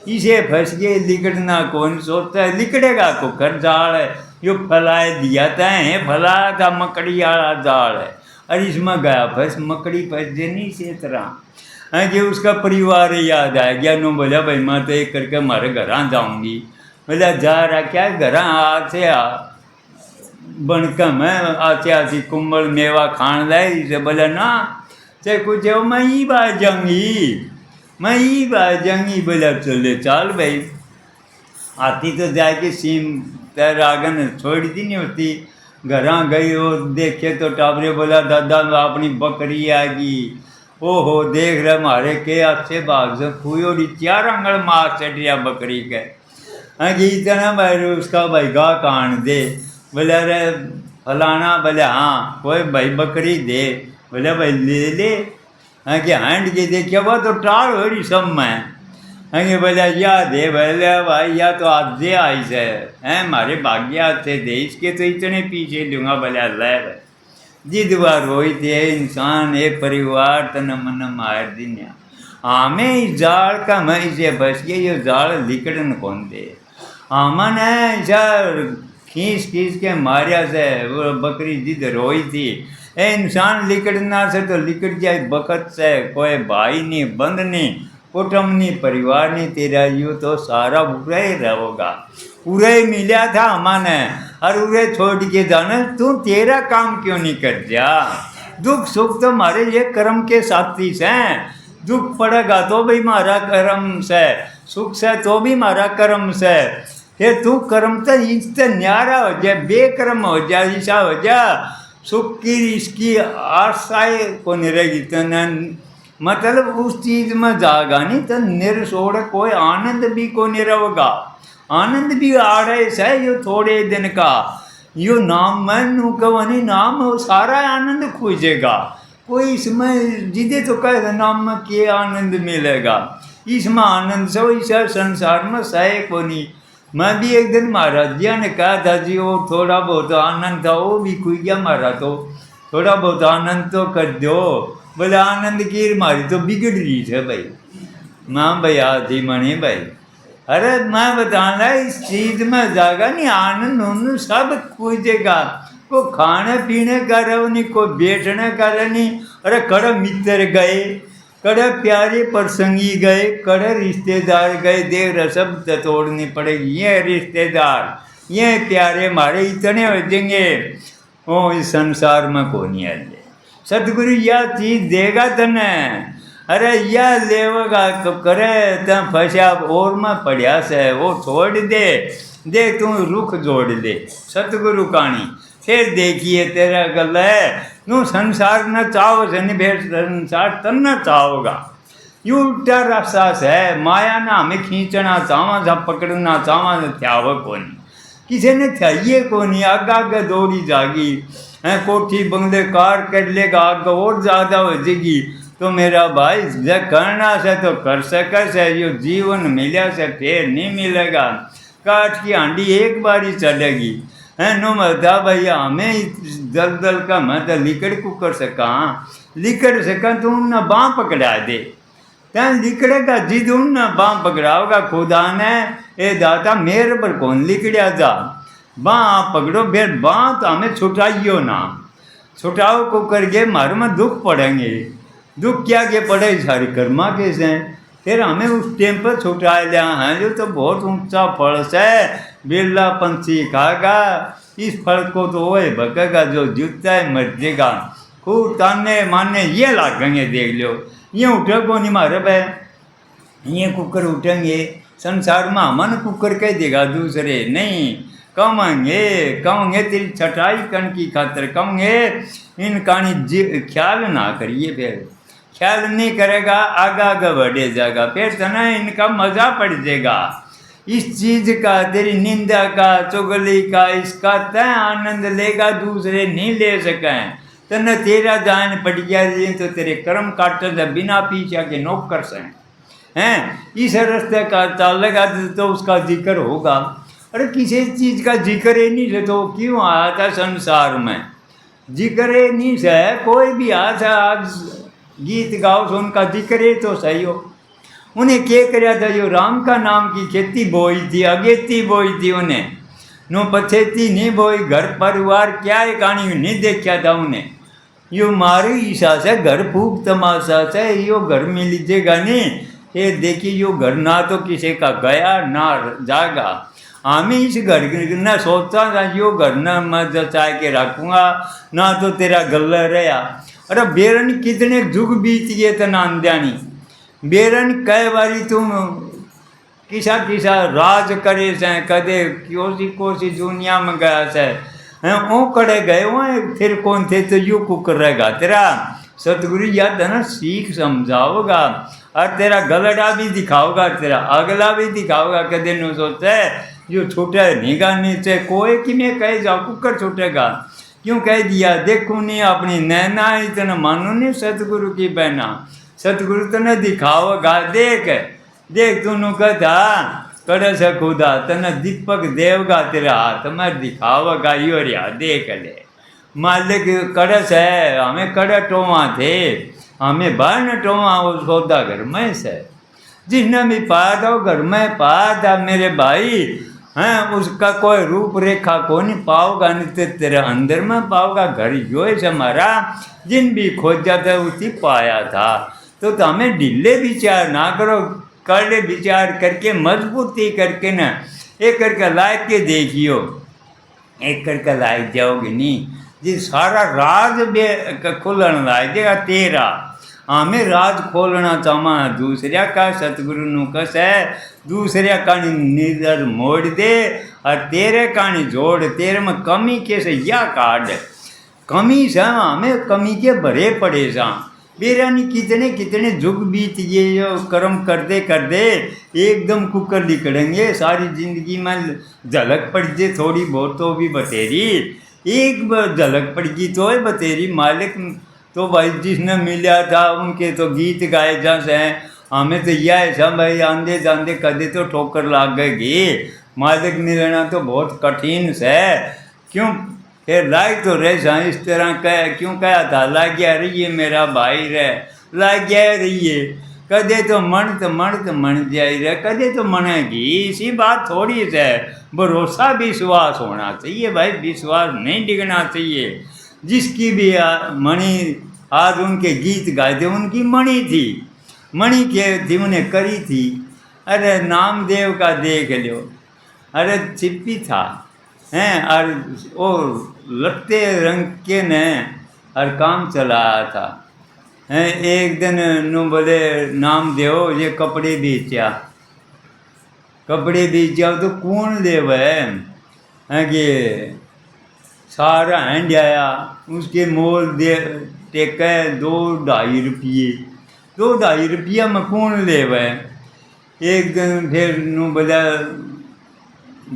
इसे फंस गए। लिकड़ना कौन सोचता है, लिकड़ेगा को कर जाल है, यो फैलाए दिया था है, फैलाया था मकड़ी वाला जाल है, और इसमें गया फंस, मकड़ी फंस जानी इसी तरह है कि उसका परिवार याद आ गया। नो बोला भाई मैं तो एक करके हमारे घर जाऊँगी। बोला जा रहा क्या घर आते बनका मैं आते आती कुंबल मेवा खान लाई से। बोला ना चाहे कुछ हो मैं ही बात जाऊँगी, मैं ही बात जाऊँगी। बोला चले चाल भाई। आती तो जाके सीम तैर आगन छोड़ दी नहीं होती, घर गई और देखे तो टाबरे बोला दादा अपनी बकरी आ गई। ओहो देख रहे मारे के अच्छे भाग से खुयोड़ी 4 अंगल मार चटिया बकरी के इतना भाई उसका भाई गा कान दे। बोले अरे फलाना, बोले हाँ कोई भाई बकरी दे। बोले भाई ले ले कि हैंड के देखिए वह तो टार हो रही सब में है। बोले या दे, बोले भाई या तो आज दे आई से हैं मारे भाग्य आते दे, इसके तो इतने पीछे दूंगा। बोले अल्लाह जिद बार रोई थे इंसान एक परिवार तन मन मार दिन्या। हमें इस जाल का मैं इसे बस गया, ये जाल लिकड़न कौन दे आमन है ऐसा खींच खींच के मारिया से वो बकरी जिद रोई थी। ए इंसान लिकड़ना से तो लिकड़ जाए बखत से, कोई भाई नहीं बंद नहीं कुटुंब नहीं परिवार नहीं, तेरा यू तो सारा बुरा ही रहोगा। पूरे मिला था हमारे और उरे छोड़ के जाना, तू तेरा काम क्यों नहीं कर जा। दुख सुख तो हमारे ये कर्म के साथी से, दुख पड़ेगा तो भी हमारा कर्म से, सुख से तो भी हमारा कर्म से। फिर तू कर्म तो इससे न्यारा हो जाए, बेकर्म हो जाए, ईसा हो जा, सुख की इसकी आशाएं को नहीं रहेगी। तो मतलब उस चीज में जागा नहीं तो निरसोड़ कोई आनंद भी को नहीं रहेगा। आनंद भी आ रहे से यो थोड़े दिन का, यो नाम में नू कवनी नाम वो सारा आनंद खोजेगा। कोई इसमें जिदे तो कहे नाम में के आनंद मिलेगा, इसमें आनंद से इस संसार में सहे को नहीं। मैं भी एक दिन महाराज जी ने कहा था जी वो थोड़ा बहुत आनंद था वो भी खुल गया मारा, तो थोड़ा बहुत आनंद तो कर दो। बोले आनंद की मारी तो बिगड़ रही है भाई। माँ भैया थी मणि भाई, अरे मैं बताना इस चीज में जागा नहीं आनंद उन सब खोजेगा। को खाने पीने का रहो नहीं, को बैठने का रहो नहीं। अरे कड़े मित्र गए, कड़े प्यारे प्रसंगी गए, कड़े रिश्तेदार गए, देख रसब तोड़नी पड़ेगी। ये रिश्तेदार ये प्यारे हमारे इतने हो जाएंगे ओ इस संसार में को नहीं आए। सतगुरु यह चीज देगा तने, अरे यह लेवगा तो करे तो फंसा और में पढ़िया से वो छोड़ दे, देख तू रुख जोड़ दे सतगुरु कहानी। फिर देखिए तेरा गल है नू संसार न चाहो से नहीं फिर संसार तन न चाहोगा। यू उल्टा रास्ता है, माया ना हमें खींचना चावा सा पकड़ना चावा थ्याव को नहीं, किसी ने थ्याइए को नहीं। आगे आगे दौड़ी जागी है, कोठी बंगले कार कर लेगा आगे और ज़्यादा हो जाएगी। तो मेरा भाई जब करना से तो कर सके से, यो जीवन मिला से फिर नहीं मिलेगा। काठ की हांडी एक बार ही चलेगी है नो मदा भैया हमें दल दल का मैं तो लिकड़ को कर सका, लिकड़ सका तो उन बाँ पकड़ा दे, तैं लिकड़ेगा जिद उन बाँ पकड़ाओगा। खुदा ने ए दाता मेरे पर कौन लिकड़िया जा, बाँ पकड़ो फिर बाँ तो हमें छुटाइयो ना, छुटाओ को करके मारो में दुख पड़ेंगे। दुख क्या के पड़े सारी कर्मा के से, फिर हमें उस टाइम पर छुटा लिया है जो तो बहुत ऊंचा फल से बिरला पंछी खागा। इस फल को तो वह भगेगा जो जूता है मर जाएगा। खूब ताने माने ये लागेंगे, देख लो ये उठे को नहीं मारे भाई, ये कुकर उठेंगे संसार में हमन कुकर कह देगा दूसरे नहीं। कहेंगे तेरी छटाई कन की खातर कहेंगे इन कहानी ख्याल ना करिए, फिर ख्याल नहीं करेगा आगा आगे बढ़े जाएगा, फिर तना इनका मजा पड़ जाएगा। इस चीज का तेरी निंदा का चुगली का इसका तय आनंद लेगा, दूसरे नहीं ले सके। तने तेरा जान पड़ गया तो तेरे कर्म काटे से बिना पीछा के नौकर से हैं। इस रास्ते का चलेगा तो उसका जिक्र होगा। अरे किसी चीज का जिक्र ही नहीं से तो क्यों आया था संसार में, जिक्र ही नहीं से कोई भी आया था आज गीत गाओ तो उनका जिक्र तो सही हो। उन्हें क्या कराया था, जो राम का नाम की खेती बोई थी, अगेती बोई थी, उन्हें नो पछेती नहीं बोई। घर परिवार क्या है कहानी नहीं देखा था उन्हें। यो मारी ईशा से घर फूक तमाशा से यो घर में लीजिएगा नहीं। ये देखिए यो घर ना तो किसी का गया ना जागा। हमें इस घर न सोचा था यो घर न मैं जचा के रखूँगा ना तो तेरा गला रहा। अरे बेरन कितने जुग बीत गए थे नांद्यानी, बेरन कई बारी तुम किसा किसा राज करे से, कदे कोसी दुनिया में गया से हैं ओ कड़े गए वहाँ फिर कौन थे तो यू कुकर रहेगा तेरा। सतगुरु याद है ना सीख समझाओगा और तेरा गलड़ा भी दिखाओगा, तेरा अगला भी दिखाओगा। कदे न सोचे जो छूटे नहीं गाने से कोई कि मैं कह जाओ कुकर छूटेगा क्यों कह दिया। देखो नहीं अपनी नैना इतना मानो नहीं सतगुरु की बहना, सतगुरु तने दिखाओगा। देख देख तूनू कहता कड़े से खुदा तने दीपक देवगा तेरा हाथ में दिखाओगा यो रिया देख ले। मालिक कड़े से हमें कड़े टोवा थे, हमें बन टोवा वो सौदा घर में से जिसने भी पाया था वो घर में पाया था मेरे भाई हैं। उसका कोई रूप रेखा को नहीं पाओगा, नहीं तो तेरे अंदर में पाओगा। घर जो है हमारा जिन भी खोजा था उसी पाया था। तो हमें ढीले विचार ना करो, कड़े विचार करके मजबूती करके ना एक करके लायक के देखियो, एक करके लायक जाओगे नहीं जी। सारा राज खुलन लायक देगा तेरा। हमें राज खोलना चाहवा दूसरिया का सतगुरु नु कस है दूसरिया कानी निधर मोड़ दे और तेरे कानी जोड़ तेरे में कमी कैसे या काट कमी से हमें कमी के भरे पड़े सा बेरानी कितने कितने जुग बीत ये जो कर्म करते करते एकदम कुकर निकलेंगे सारी जिंदगी में झलक पड़ जाए थोड़ी बहुत तो भी बतेरी एक बार झलक पड़ गई तो बतेरी मालिक तो भाई जिसने मिला था उनके तो गीत गाए जा से हमें तो यह है सब भाई आंधे जांधे कदे तो ठोकर लाग गई मालिक मिलना तो बहुत कठिन से क्यों फिर लाग तो रहे सा इस तरह कह क्यों कहा था लाग गया रहिए मेरा भाई रहे लाग गया रहिए कदे तो मन जाई रहे कदे तो मनेगी इसी बात थोड़ी से भरोसा विश्वास होना चाहिए भाई विश्वास नहीं डिगना चाहिए जिसकी भी मणि आज उनके गीत गाए थे उनकी मणि थी मणि के थी उन्हें करी थी अरे नामदेव का देख लो अरे चिप्पी था हैं और वो लत्ते रंग के ने और काम चलाया था हैं एक दिन नु बोले नामदेव ये कपड़े बेचा तो कौन लेव है कि सारा हैंड आया उसके मोल दे टेके 2-2.5 रुपये में कौन लेव है एक दिन फिर नु बोला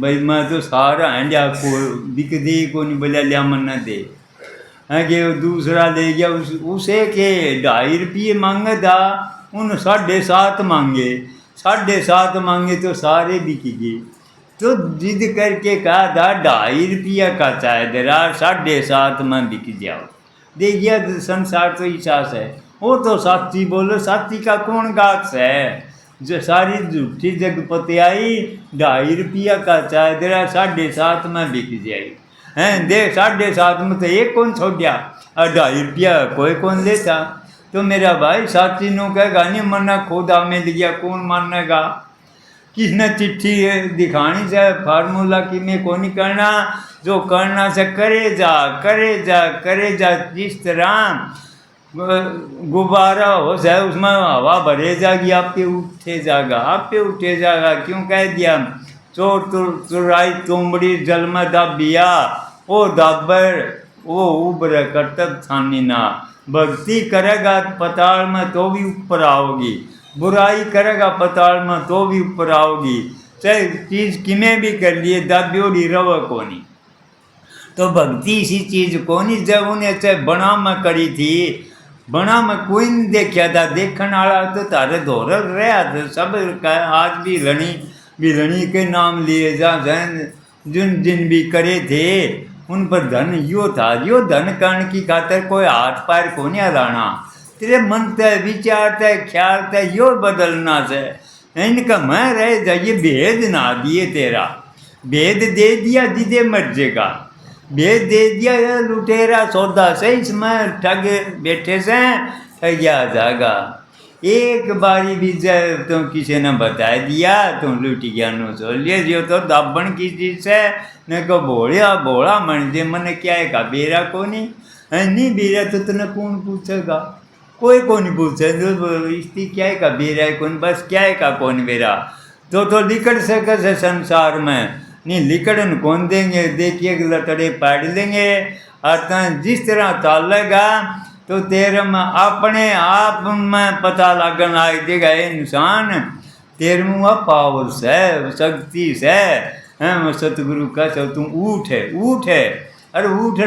भाई मैं तो सारा हैंड को बिक दे को नहीं बोला लिया मन न दे है कि दूसरा ले गया उसे के 2.5 रुपये मांगा था उन 7.5 मांगे 7.5 मांगे तो सारे बिक गए तो जिद करके कहा था 2.5 रुपया का चाहे दरा 7.5 में बिक जाओ दे गया संसार तो इच्छास है वो तो साथी बोलो साथी का कौन गाछ है जो सारी झूठी जगपति आई 2.5 रुपया का चाहे दरा 7.5 में बिक जाए हैं दे 7.5 में तो एक कौन छोड़ दिया और 2.5 रुपया कोई कौन लेता तो मेरा भाई साथी नो कहेगा नहीं मरना खोदा में लिया कौन मानेगा किसने चिट्ठी दिखानी से फार्मूला कि में को नहीं करना जो करना से करे जा जिस तरह गुब्बारा हो जाए उसमें हवा भरे जाएगी आप पे उठे जाएगा क्यों कह दिया चोर चुराई तुमड़ी जल में दबिया ओ दबर वो उबर कर्तव्य छानी ना भक्ति करेगा पताल में तो भी ऊपर आओगी बुराई करेगा पताल में तो भी ऊपर आओगी चाहे चीज़ किमें भी कर लिए दबियोड़ी रव कोनी तो भक्ति इसी चीज़ कोनी जब उन्हें चाहे बना में करी थी बना में कोई नहीं देखा था देखने वाला तो तारे धोर रहा था सब आज भी ऋणी के नाम लिए जा जिन भी करे थे उन पर धन यो था यो धन करने की खातर कोई हाथ पैर को नहीं हलाना तेरे मन तय विचार तय ख्याल तय यो बदलना से इनका मैं रह जाइए भेद ना दिए तेरा भेद दे दिया दीदे मर्जेगा भेद दे दिया लुटेरा सौदा से इसमें ठग बैठे से ठगिया जाएगा एक बारी भी जब तुम किसी ने बता दिया तुम लुट गया नो सोलिए जो तो दाबण की चीज है न को भोला मन दे मन क्या है का बेरा को नहीं बेरा तो तुमने कौन पूछेगा कोई कौन पूछे इसकी क्या है का बेरा कौन बस क्या है का कौन बेरा तो लिकड़ सके से संसार में नहीं लिकड़न कौन देंगे देखिए लतड़े पाड़ लेंगे और जिस तरह तालेगा तो तेरे में अपने आप में पता लगन आ देगा इंसान तेरे में पावर से शक्ति से सतगुरु का तुम उठ है अरे उठ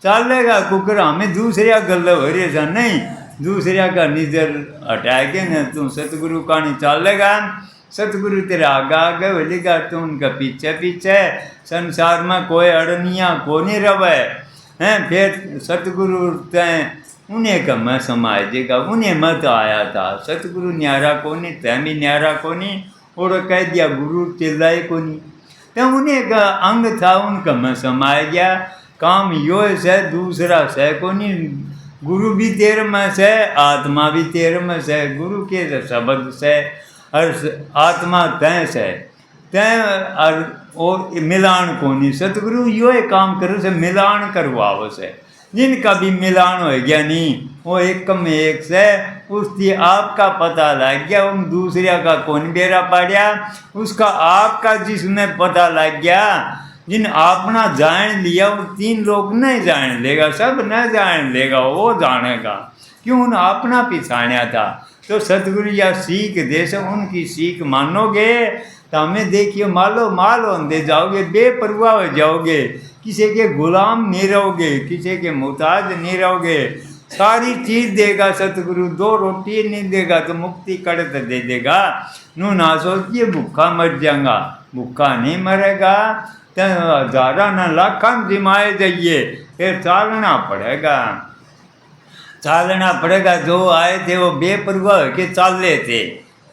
चालेगा कुकर हमें दूसरे गल हो रही है नहीं दूसरे का निजर हटा के न तुम सतगुरु का नहीं चालेगा सतगुरु तेरा आगे बोलेगा तुम उनका पीछे संसार में कोई अड़निया को नहीं रवे हैं फिर सतगुरु तय उन्हें का मैं समाज देगा उन्हें मत आया था सतगुरु न्यारा को नहीं तय भी न्यारा को नहीं और कह दिया गुरु चिल्लाए को नहीं तो उन्हें का अंग था उनका मैं समाया गया काम यो से दूसरा से को नहीं गुरु भी तेरे में से आत्मा भी तेरे में से गुरु के शब्द से और आत्मा तय से तय और मिलान को नहीं सतगुरु यो काम करो से मिलान करवाओ से जिनका भी मिलान हो गया नहीं, वो एक में एक से उसकी आपका पता लग गया, उन दूसरे का कौन बेरा पड़ा, उसका आपका जिसमें पता लग गया। जिन अपना जान लिया वो तीन लोग नहीं जान लेगा, सब न जान लेगा, वो जानेगा क्यों उन अपना पिछाया था। तो सतगुरु या सीख दे से उनकी सीख मानोगे तो हमें देखिए मालो माल होते जाओगे, बेपरवाह हो जाओगे, किसी के गुलाम नहीं रहोगे, किसी के मुताज नहीं रहोगे। सारी चीज़ देगा सतगुरु, दो रोटी नहीं देगा तो मुक्ति कड़त दे देगा। नू ना सोचिए भूखा मर जाएगा, भूखा नहीं मरेगा। तो हजारा न लाखा जिमाए जाइए, फिर चालना पड़ेगा, चालना पड़ेगा। जो आए थे वो बेपरवाह के चाले थे,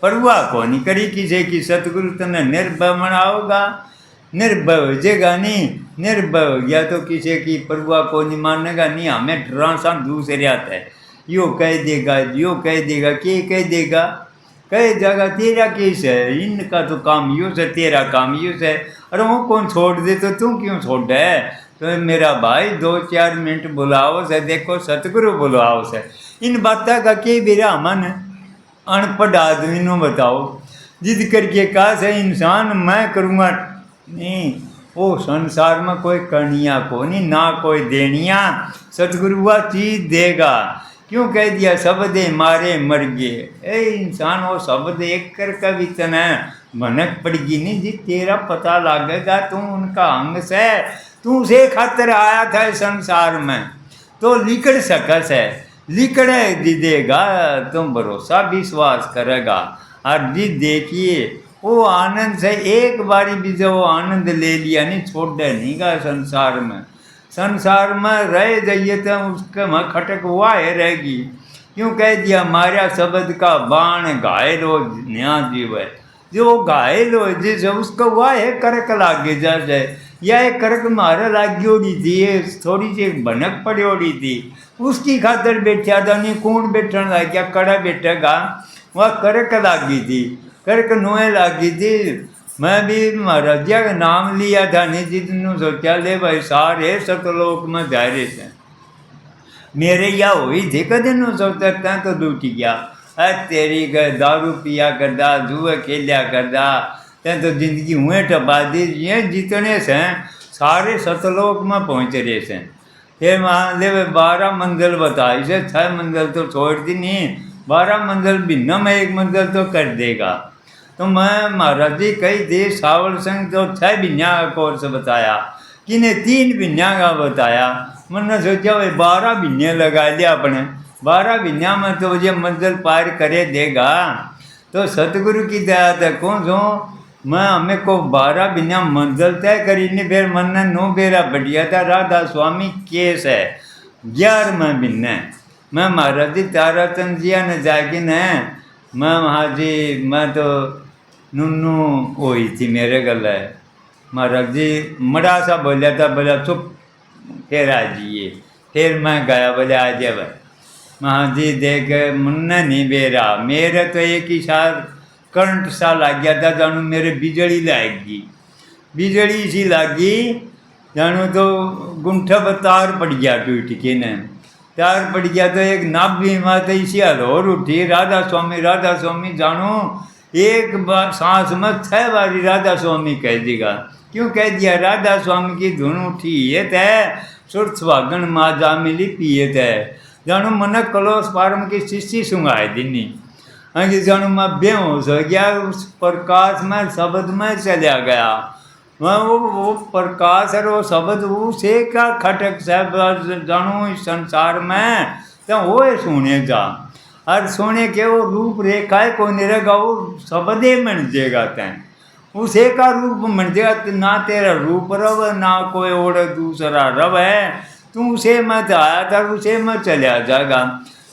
परवाह को नहीं करी किसी की। सतगुरु तने निर्भय बनाओगा, निर्भय हो जाएगा नहीं, निर्भय हो गया तो किसी की परवाह को नहीं मानेगा। नहीं हमें ड्रांसा दूसरे आता है, यो कह देगा, यो कह देगा, के कह देगा, कह जगह तेरा केस है, इनका तो काम यूँ है, तेरा काम यूँ है। अरे वो कौन छोड़ दे तो तू क्यों छोड़ है। तो मेरा भाई 2-4 मिनट बुलाओ से, देखो सतगुरु बुलाओ से। इन बातों का के बेरा मन अनपढ़ आदमी नो बताओ, जिद करके कहा से इंसान मैं करूँगा नहीं, वो संसार में कोई करनिया को नहीं, ना कोई देनिया। सतगुरु वह चीज देगा, क्यों कह दिया शब्द मारे मर गए। ए इंसान वो शब्द एक कर का भी तना भनक पड़गी नहीं, जी तेरा पता लगेगा तू उनका अंग से, तू से खातर आया था संसार में तो लिकड़ सकस है, लिकड़े दी देगा तुम भरोसा विश्वास करेगा। और जी देखिए वो आनंद से एक बारी भी जो वो आनंद ले लिया नहीं, छोड़ नहीं गा संसार में। संसार में रह जाइए तो उसके में खटक हुआ है रहेगी। क्यों कह दिया मारा शब्द का बाण घायल हो न्या जीव है, जो घायल हो जिस उसको हुआ है करक लागे जैसे, यह करक मारे लागी ओड़ी थी, थोड़ी सी भनक पड़ी ओड़ी थी, उसकी खातर बैठा था नहीं, कौन बैठन लग गया, कड़ा बैठेगा, वह करक लागी थी, करक नोए लागी थी। मैं भी महाराजा का नाम लिया था नहीं, जितनू सोचा ले भाई सारे सतलोक में जारे से मेरे या हुई थी कदे नु सोचता तो डूटी गया। तेरी गए दारू पिया करदा, जुए खेलिया करदा, तें तो जिंदगी हुए टपा दी। ये जितने से सारे सतलोक में पहुँच रहे से। फिर मान ले 12 मंजिल बताई से, 6 मंजिल तो छोड़ दी नहीं, 12 मंजिल भिन्न में एक मंजिल तो कर देगा। तो मैं महाराज जी कई दे सावल संघ तो 6 भिन्या का कोर्स बताया, किन्हें 3 भिन्या का बताया। मैंने सोचा भाई 12 भिन्ने लगा लिया अपने, 12 भिन्या में तो ये मंजिल पार करे देगा। तो सतगुरु की दया तक कौन सो मैं हमें को 12 भिन्या मंजिल तय करी नहीं। फिर मन ने 9 बेरा बढ़िया था, राधा स्वामी केस है 11 भिन्न। मैं महाराज जी ताराचंद जिया ने जाके न मैं महाजी मैं तो नूनू हुई थी मेरे गले। महाराज जी मड़ा सा बोलिया था, बोला चुप फिर आ जाइए। फिर मैं गया, बोले आ जाए भाई। महाजी देख मुन्ना नहीं बेरा, मेरे तो एक ही साल करंट सा लग गया था, जानू मेरे बिजली लाएगी, बिजली सी लागी जानू तो गुंठा पर तार पड़ गया, टूट के न तार पड़ गया तो एक नाभि माता इसी हलोर उठी, राधा स्वामी जानू एक बार सांस में 6 बारी राधा स्वामी कह देगा। क्यों कह दिया, राधा स्वामी की धुन उठी ये तय सुर सुहागन माँ जा मिली पिए तय, जानू मन कलोस पारम की शिष्य सुंगाए दिनी कि जानू मैं बेहोश हो गया, उस प्रकाश में शब्द में चला गया। वह वो प्रकाश है वो शब्द उसे का खटक साहब जानू इस संसार में तो वो सोने जा और सोने के वो रूप रेखाएं को नहीं रहेगा, वो शब्दे बन जाएगा तैं उसे का रूप बन जाएगा। ना तेरा रूप रव ना कोई और दूसरा रव है, तू उसे मत आया था उसे मत चला जाएगा।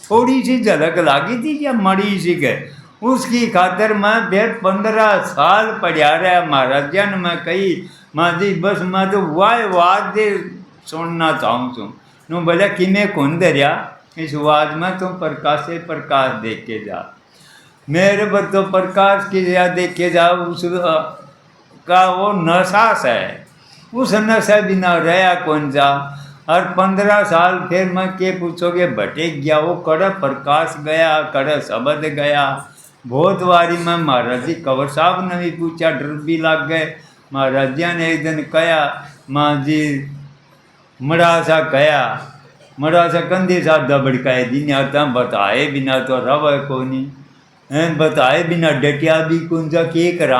थोड़ी सी झलक लागी थी या मड़ी सी के उसकी खातर मैं फिर 15 साल पढ़ा रहा महाराज जन में कही माँ जी बस मैं तो वाद्य सुनना चाहूँ तू नू बोला कि मैं कौन दरिया इस वाद में तुम प्रकाश से प्रकाश देख के जा, मेरे पर तो प्रकाश की या देख के जा, उस का वो नशा है, उस नशा बिना रहा कौन जा। और 15 साल फिर मैं के पूछोगे भटक गया, वो कड़ प्रकाश गया, कड़ शब्द गया। बहुत बारी मैं महाराज जी कंवर साहब ने भी पूछा, डर भी लग गए। महाराज जी ने एक दिन कहा, माँ जी मड़ा सा कया, मड़ा सा कंधे सा दबड़काए दिन आता, बताए बिना तो रव को नहीं हैं, बताए बिना डटिया भी कौन जा के करा।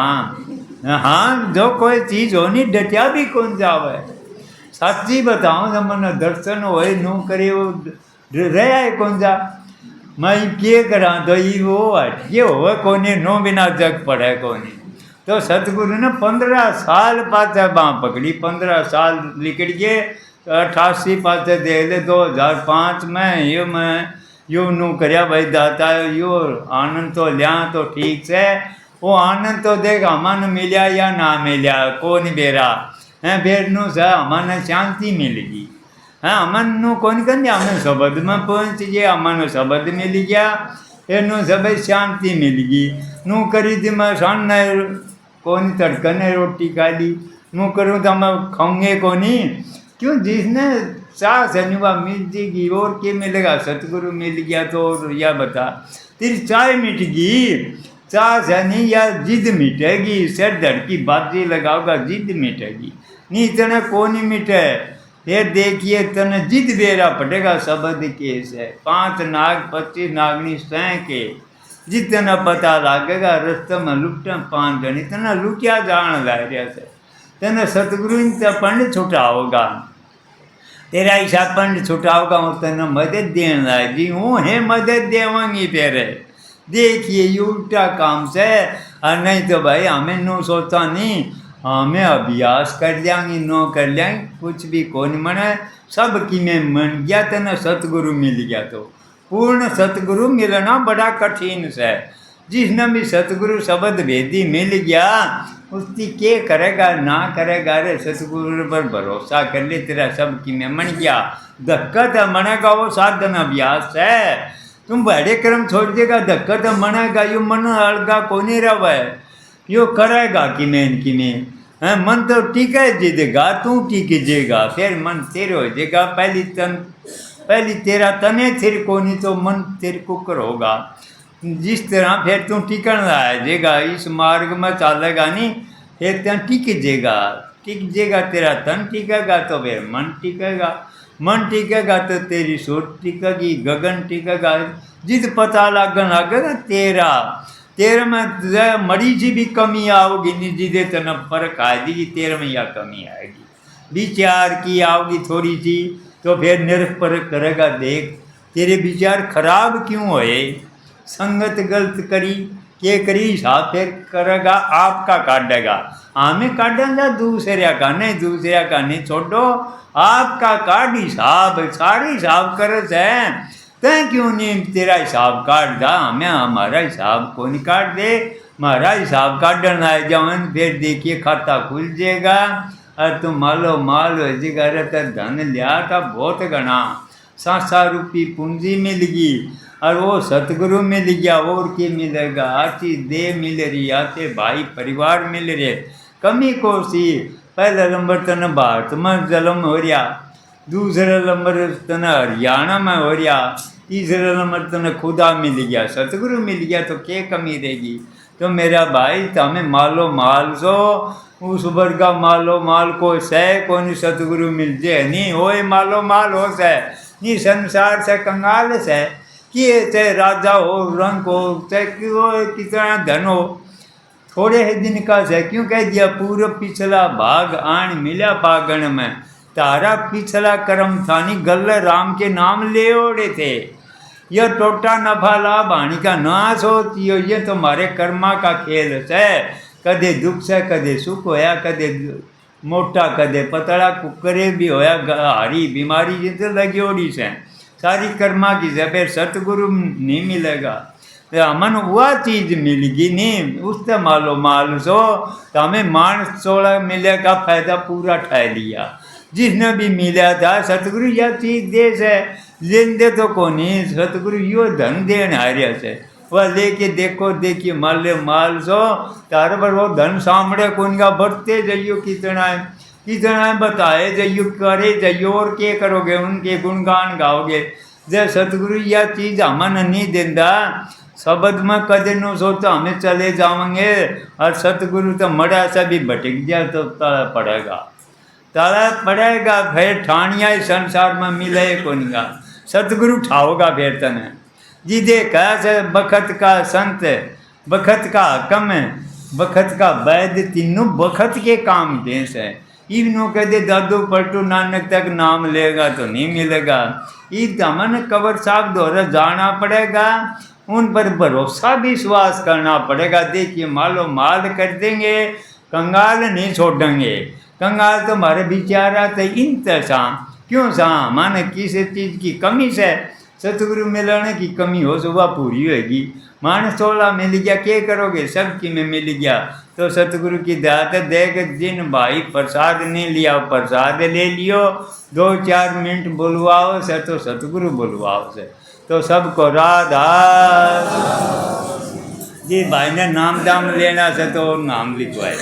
हाँ, जो कोई चीज़ होनी डटिया भी कौन जावे। सच्ची बताऊँ तो मन दर्शन होए नू करे वो रहा है कौन जा। मैं के करा तो वो हटिए हो कोनी, नो बिना जग पड़े कोनी। तो सतगुरु ने 15 साल पाते बाँ पकड़ी, 15 साल निकल गए। 88 पाते दे ले 2005 में यो मैं यो नू करया भाई दाता, यो आनंद तो लिया तो ठीक से, वो आनंद तो देख मन मिलिया या ना मिलिया को नहीं बेरा हैं, फिर नू से मन शांति मिलेगी। हाँ, अमन नू कौन कर अमन शब्द में पहुँच गए, अमन शब्द मिल गया, एनु सब शांति मिल गई। नू करी थी मैं सन कौन तड़कने रोटी खा ली, नू करूँ तो मैं खाऊंगे को नहीं। क्यों, जिसने चाह अनुवा मिल जाएगी और क्या मिलेगा। सतगुरु मिल गया तो या बता तेरी चाय मिट गई, चाह से नहीं या जिद मिटेगी। सिर धड़ की बाजी लगाओगा जिद मिटेगी, नहीं इतना को नहीं मिटे। फिर देखिए तने जिद बेरा पड़ेगा शब्द केस है। 5 नाग 25 नागनी सह के जितना पता लगेगा रस्ते में लुटन 5 जन इतना लुटिया जान लग रहा से। तेने सतगुरु ने पंड छुटाओगा, तेरा हिसाब पंड छुटाओगा और तेने मदद देने लाएगी। हूँ है मदद देवांगी तेरे। देखिए ये उल्टा काम से, और नहीं तो भाई हमें नो सोचा नहीं, हमें अभ्यास कर लेंगे नो कर लेंगे कुछ भी कौन मने। सब की में मन गया तेना सतगुरु मिल गया तो पूर्ण सतगुरु मिलना बड़ा कठिन से। जिसने भी सतगुरु शब्द भेदी मिल गया उसकी के करेगा ना करेगा। रे सतगुरु पर भरोसा कर ले, तेरा सब की में मन गया। धक्कत मनेगा वो साधन अभ्यास है। तुम बड़े कर्म छोड़ देगा, धक्कत मनेगा यो मन अलगा को नहीं रहा यो करेगा कि में मन तो टिका जीदेगा, तू टिकेगा फिर मन तेरे हो जाएगा। पहली तेरा तने तेरे को नहीं तो मन तेरे को करोगा। जिस तरह फिर तू टिकन जाएगा, इस मार्ग में चलेगा नहीं फिर तन टिक जेगा तेरा तन टिकेगा तो फिर मन टिकेगा, मन टिकेगा तो तेरी सोच टिकेगी, गगन टिकेगा। जिद पता लगेगा तेरा में मरी जी भी कमी आओगी नहीं, जिदे तना फर्क आएगी तेरे में या कमी आएगी। विचार की आओगी थोड़ी सी तो फिर निरख परख करेगा। देख तेरे विचार खराब क्यों होए, संगत गलत करी के करी हिसाब फिर करेगा आपका काटेगा। हमें काटेगा दूसरे का नहीं, दूसरे का नहीं छोड़ो आपका काट हिसाब। सारे हिसाब कर है तय क्यों नहीं तेरा हिसाब काट दा, हमें हमारा हिसाब को नहीं काट दे। हमारा हिसाब काटना है जवन फिर देखिए खाता खुल जाएगा और तुम मालो माल हो जाएगा। अरे तो धन लिया था बहुत घना 700 रुपये पूंजी मिल गई और वो सतगुरु मिल गया। और क्या मिलेगा, आती दे मिल रही, आते भाई परिवार मिल रहे। कमी को सी पहला नंबर तन भारत में जन्म हो रहा, दूसरा नंबर तना हरियाणा में हो रहा, तीसरा नंबर तना खुदा मिल गया, सतगुरु मिल गया तो क्या कमी रहेगी। तो मेरा भाई तमें मालो माल सो उस वर्गा मालो माल को सह को नहीं सतगुरु मिल जाए नहीं होए मालो माल हो सह नहीं संसार से कंगाल से कि चाहे राजा हो रंग हो चाहे कितना धन हो थोड़े ही दिन का से। क्यों कह दिया पूरा पिछला भाग आन मिला पागण में, तारा पिछला कर्म था नहीं गल राम के नाम ले ओढ़े थे। यह टोटा नफा लाभ हानि का नाश होती हो, ये तुम्हारे कर्मा का खेल है। कदे दुख से कदे सुख होया, कदे मोटा कदे पतला कुकरे भी होया, हारी बीमारी जितने लगी ओड़ी से सारी कर्मा की से। फिर सतगुरु नहीं मिलेगा तो अमन वह चीज़ मिलेगी नहीं, उससे मालो माल सो तो हमें मान 16 मिलेगा फायदा पूरा ठा लिया। जिसने भी मिला था सतगुरु यह चीज़ दे से लेन दे तो को नहीं, सतगुरु यो धन देन हार्या से वह लेके देखो देखिए माल सो तार पर वो धन सामने कौन का बढ़ते जाइयो कितना है। कितना बताए जइयो करे जइयो और के करोगे, उनके गुणगान गाओगे। जब सतगुरु यह चीज़ हमन नहीं देंदा, शब्द में कदे न सोचा हमें चले जाएंगे, और सतगुरु तो मरा से भी भटक जाए तो तड़ा पड़ेगा। फिर ठानिया इस संसार में मिले कोनिगा, सतगुरु ठाओगा फिर तने। जिदे कह से बखत का संत, बखत का हकम, बखत का वैद्य, तीनों बखत के काम देश है। इनो कहते दादू पलटू नानक तक नाम लेगा तो नहीं मिलेगा। ईद हमन कबर साहब द्वारा जाना पड़ेगा, उन पर भरोसा विश्वास करना पड़ेगा। देखिए मालो माल कर देंगे, कंगाल नहीं छोड़ेंगे। कंगाल तो हमारे बिचारा तो इंतसा क्यों सा, माने किसी चीज़ की कमी से सतगुरु मिलने की कमी हो सुबह पूरी होगी। मानस थोड़ा मिल गया क्या करोगे, सबकी में मिल गया तो सतगुरु की दात देख। जिन भाई प्रसाद नहीं लिया प्रसाद ले लियो, 2-4 मिनट बुलवाओ से तो सतगुरु बुलवाओ से तो सबको राधा। जी भाई ने नाम दाम लेना से तो नाम लिखवाए।